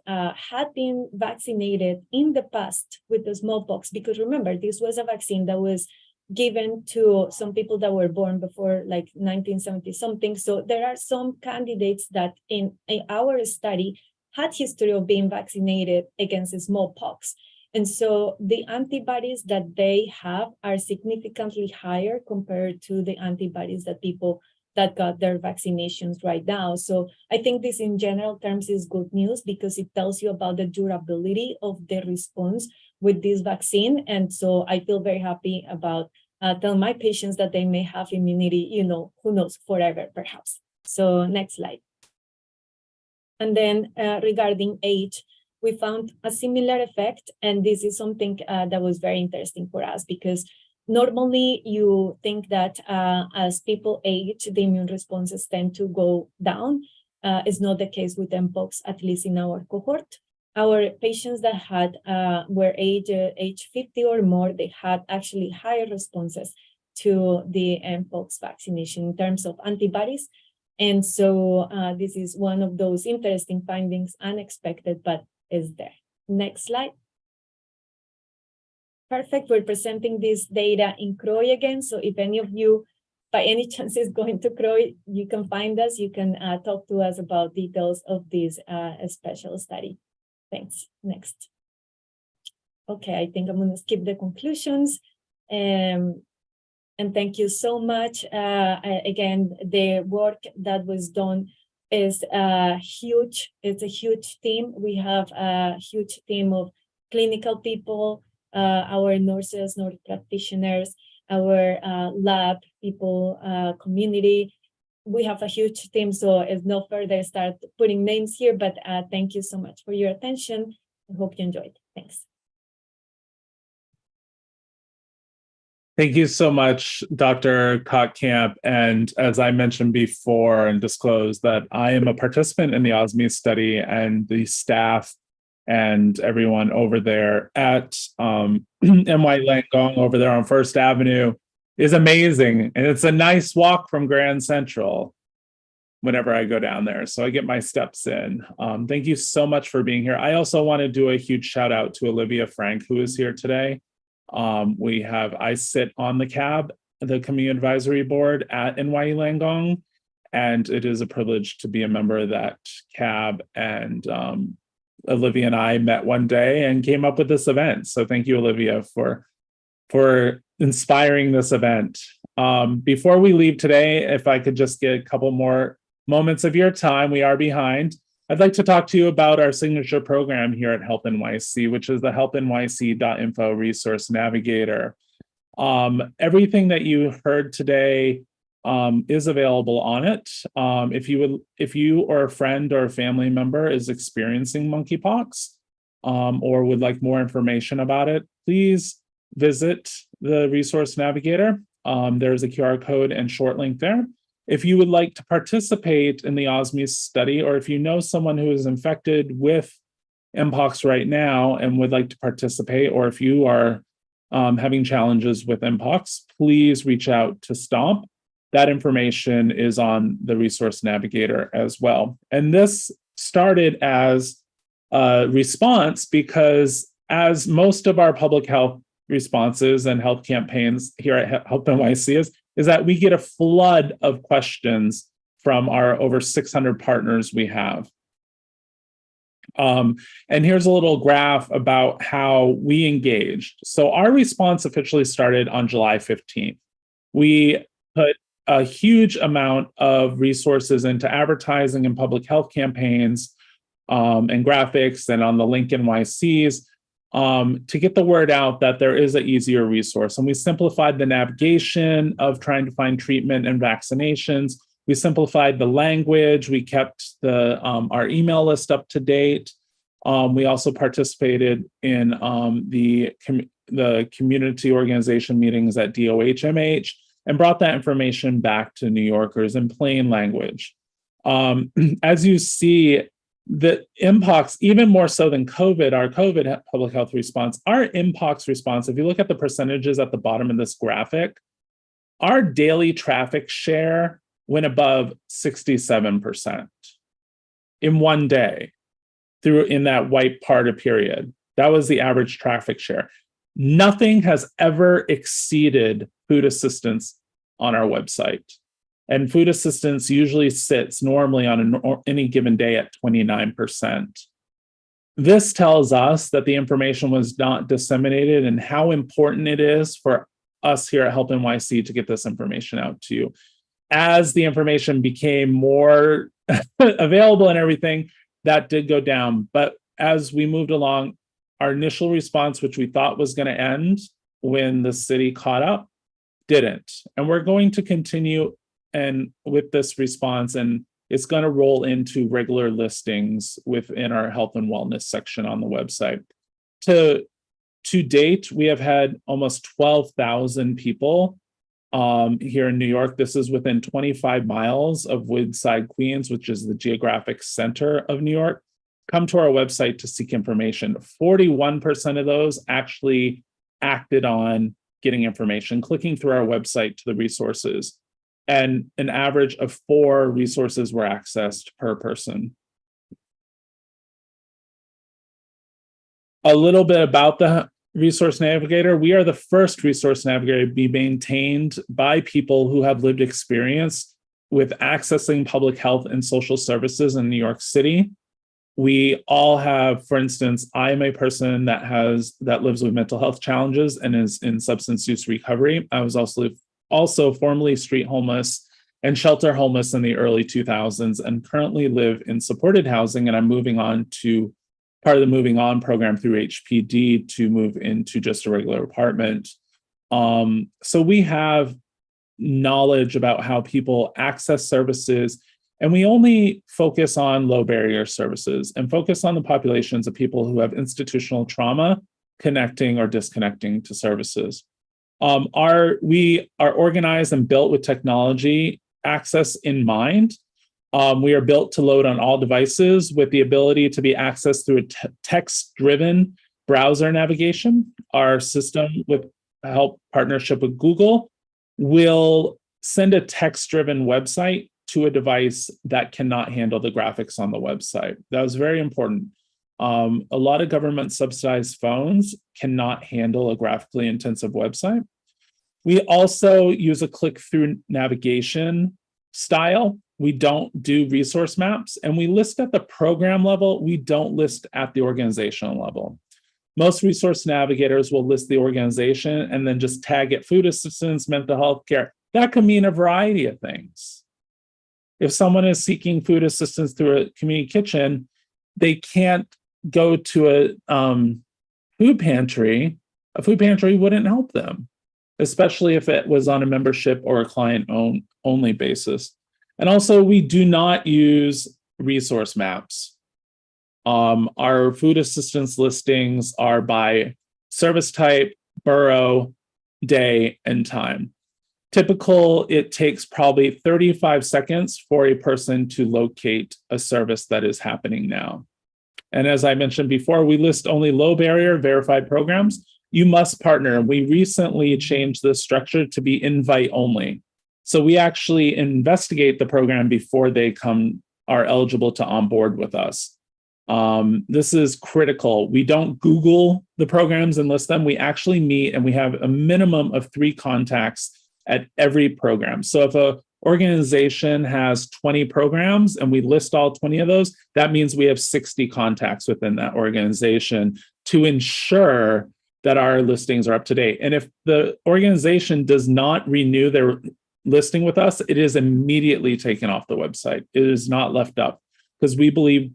had been vaccinated in the past with the smallpox, because remember, this was a vaccine that was given to some people that were born before like 1970 something. So there are some candidates that in our study had history of being vaccinated against smallpox. And so the antibodies that they have are significantly higher compared to the antibodies that people that got their vaccinations right now. So I think this in general terms is good news, because it tells you about the durability of the response with this vaccine. And so I feel very happy about telling my patients that they may have immunity, who knows, forever perhaps. So next slide. And then regarding age, we found a similar effect. And this is something that was very interesting for us, because normally you think that as people age, the immune responses tend to go down. It's not the case with Mpox, at least in our cohort. Our patients that had were age 50 or more, they had actually higher responses to the Mpox vaccination in terms of antibodies. And so this is one of those interesting findings, unexpected, but is there. Next slide. Perfect. We're presenting this data in CROI again. So if any of you, by any chance, is going to CROI, you can find us. You can talk to us about details of this special study. Thanks. Next. Okay, I think I'm going to skip the conclusions. And thank you so much. Again, the work that was done is huge. It's a huge team. We have a huge team of clinical people, our nurses, nurse practitioners, our lab people, community. We have a huge team, so it's no further start putting names here, but thank you so much for your attention. I hope you enjoyed. Thanks. Thank you so much, Dr. Kottkamp. And as I mentioned before and disclosed, that I am a participant in the OSMI study, and the staff and everyone over there at NY Langone over there on First Avenue is amazing. And it's a nice walk from Grand Central whenever I go down there. So I get my steps in. Thank you so much for being here. I also want to do a huge shout out to Olivia Frank, who is here today. I sit on the CAB, the Community Advisory Board at NY Langone, and it is a privilege to be a member of that CAB. And Olivia and I met one day and came up with this event. So thank you, Olivia, for inspiring this event. Before we leave today, if I could just get a couple more moments of your time, we are behind. I'd like to talk to you about our signature program here at helpNYC, which is the helpNYC.info resource navigator. Everything that you heard today is available on it. If you or a friend or a family member is experiencing monkeypox or would like more information about it, please visit the resource navigator. There's a QR code and short link there. If you would like to participate in the OSMI study, or if you know someone who is infected with Mpox right now and would like to participate, or if you are having challenges with Mpox, please reach out to STOMP. That information is on the resource navigator as well. And this started as a response because, as most of our public health responses and health campaigns here at helpNYC is that we get a flood of questions from our over 600 partners we have. And here's a little graph about how we engaged. So our response officially started on July 15th. We put a huge amount of resources into advertising and public health campaigns and graphics and on the Link NYCs to get the word out that there is an easier resource. And we simplified the navigation of trying to find treatment and vaccinations. We simplified the language. We kept our email list up to date. We also participated in the community organization meetings at DOHMH and brought that information back to New Yorkers in plain language. As you see, the Mpox, even more so than COVID, our COVID public health response, our Mpox response, if you look at the percentages at the bottom of this graphic, our daily traffic share went above 67% in one day in that white part of period. That was the average traffic share. Nothing has ever exceeded food assistance on our website. And food assistance usually sits normally on any given day at 29%. This tells us that the information was not disseminated and how important it is for us here at helpNYC to get this information out to you. As the information became more available and everything, that did go down. But as we moved along, our initial response, which we thought was going to end when the city caught up, didn't. And we're going to continue with this response, and it's going to roll into regular listings within our health and wellness section on the website. To date, we have had almost 12,000 people here in New York. This is within 25 miles of Woodside, Queens, which is the geographic center of New York, come to our website to seek information. 41% of those actually acted on getting information, clicking through our website to the resources. And an average of 4 resources were accessed per person. A little bit about the Resource Navigator. We are the first Resource Navigator to be maintained by people who have lived experience with accessing public health and social services in New York City. We all have, for instance, I am a person that lives with mental health challenges and is in substance use recovery. I was also formerly street homeless and shelter homeless in the early 2000s and currently live in supported housing. And I'm moving on to part of the Moving On program through HPD to move into just a regular apartment. So we have knowledge about how people access services, and we only focus on low barrier services and focus on the populations of people who have institutional trauma connecting or disconnecting to services. We are organized and built with technology access in mind. We are built to load on all devices with the ability to be accessed through a text-driven browser navigation. Our system, with help partnership with Google, will send a text-driven website to a device that cannot handle the graphics on the website. That was very important. A lot of government subsidized phones cannot handle a graphically intensive website. We also use a click-through navigation style. We don't do resource maps, and we list at the program level. We don't list at the organizational level. Most resource navigators will list the organization and then just tag it food assistance, mental health care. That could mean a variety of things. If someone is seeking food assistance through a community kitchen, they can't go to a food pantry. A food pantry wouldn't help them, especially if it was on a membership or a client-only basis. And also, we do not use resource maps. Our food assistance listings are by service type, borough, day, and time. Typical, it takes probably 35 seconds for a person to locate a service that is happening now. And as I mentioned before, we list only low barrier verified programs. You must partner. We recently changed the structure to be invite only. So we actually investigate the program before they are eligible to onboard with us. This is critical. We don't Google the programs and list them. We actually meet, and we have a minimum of 3 contacts at every program. So if an organization has 20 programs and we list all 20 of those, that means we have 60 contacts within that organization to ensure that our listings are up to date. And if the organization does not renew their listing with us, it is immediately taken off the website. It is not left up, because we believe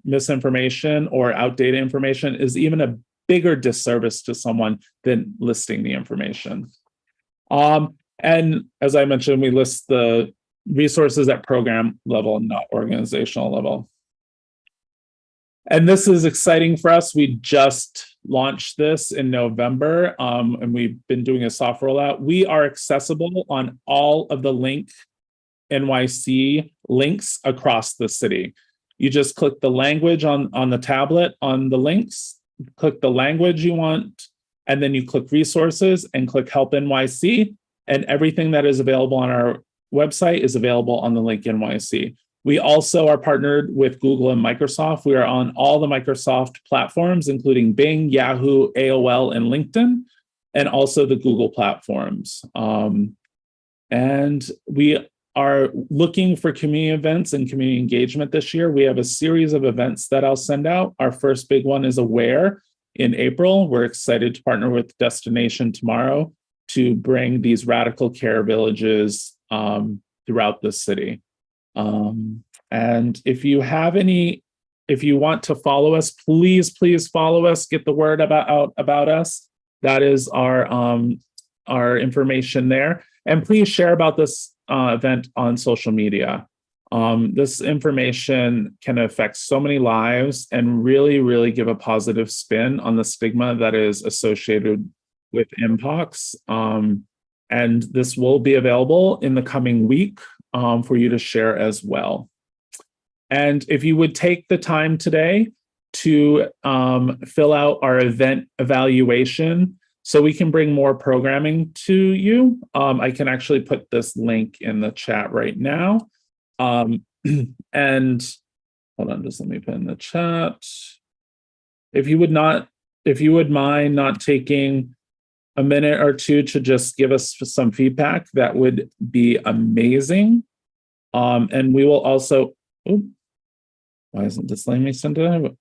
misinformation or outdated information is even a bigger disservice to someone than listing the information. And as I mentioned, we list the resources at program level, not organizational level. And this is exciting for us. We just launched this in November, and we've been doing a soft rollout. We are accessible on all of the NYC links across the city. You just click the language on the tablet on the links, click the language you want, and then you click resources and click Help NYC, and everything that is available on our website is available on the link NYC. We also are partnered with Google and Microsoft. We are on all the Microsoft platforms, including Bing, Yahoo, AOL, and LinkedIn, and also the Google platforms. And we are looking for community events and community engagement this year. We have a series of events that I'll send out. Our first big one is Aware in April. We're excited to partner with Destination Tomorrow to bring these radical care villages throughout the city. And if you want to follow us, please follow us, get the word about us. That is our information there. And please share about this event on social media. This information can affect so many lives and really give a positive spin on the stigma that is associated with Mpox. And this will be available in the coming week for you to share as well. And if you would take the time today to fill out our event evaluation so we can bring more programming to you. I can actually put this link in the chat right now. And hold on, just let me put in the chat. If you would mind not taking a minute or two to just give us some feedback, that would be amazing. And we will also, why isn't this letting me send it?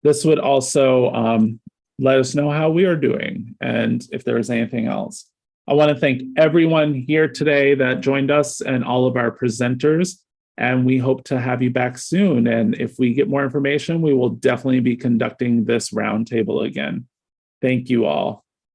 This would also let us know how we are doing and if there is anything else. I want to thank everyone here today that joined us and all of our presenters, and we hope to have you back soon. And if we get more information, we will definitely be conducting this roundtable again. Thank you all.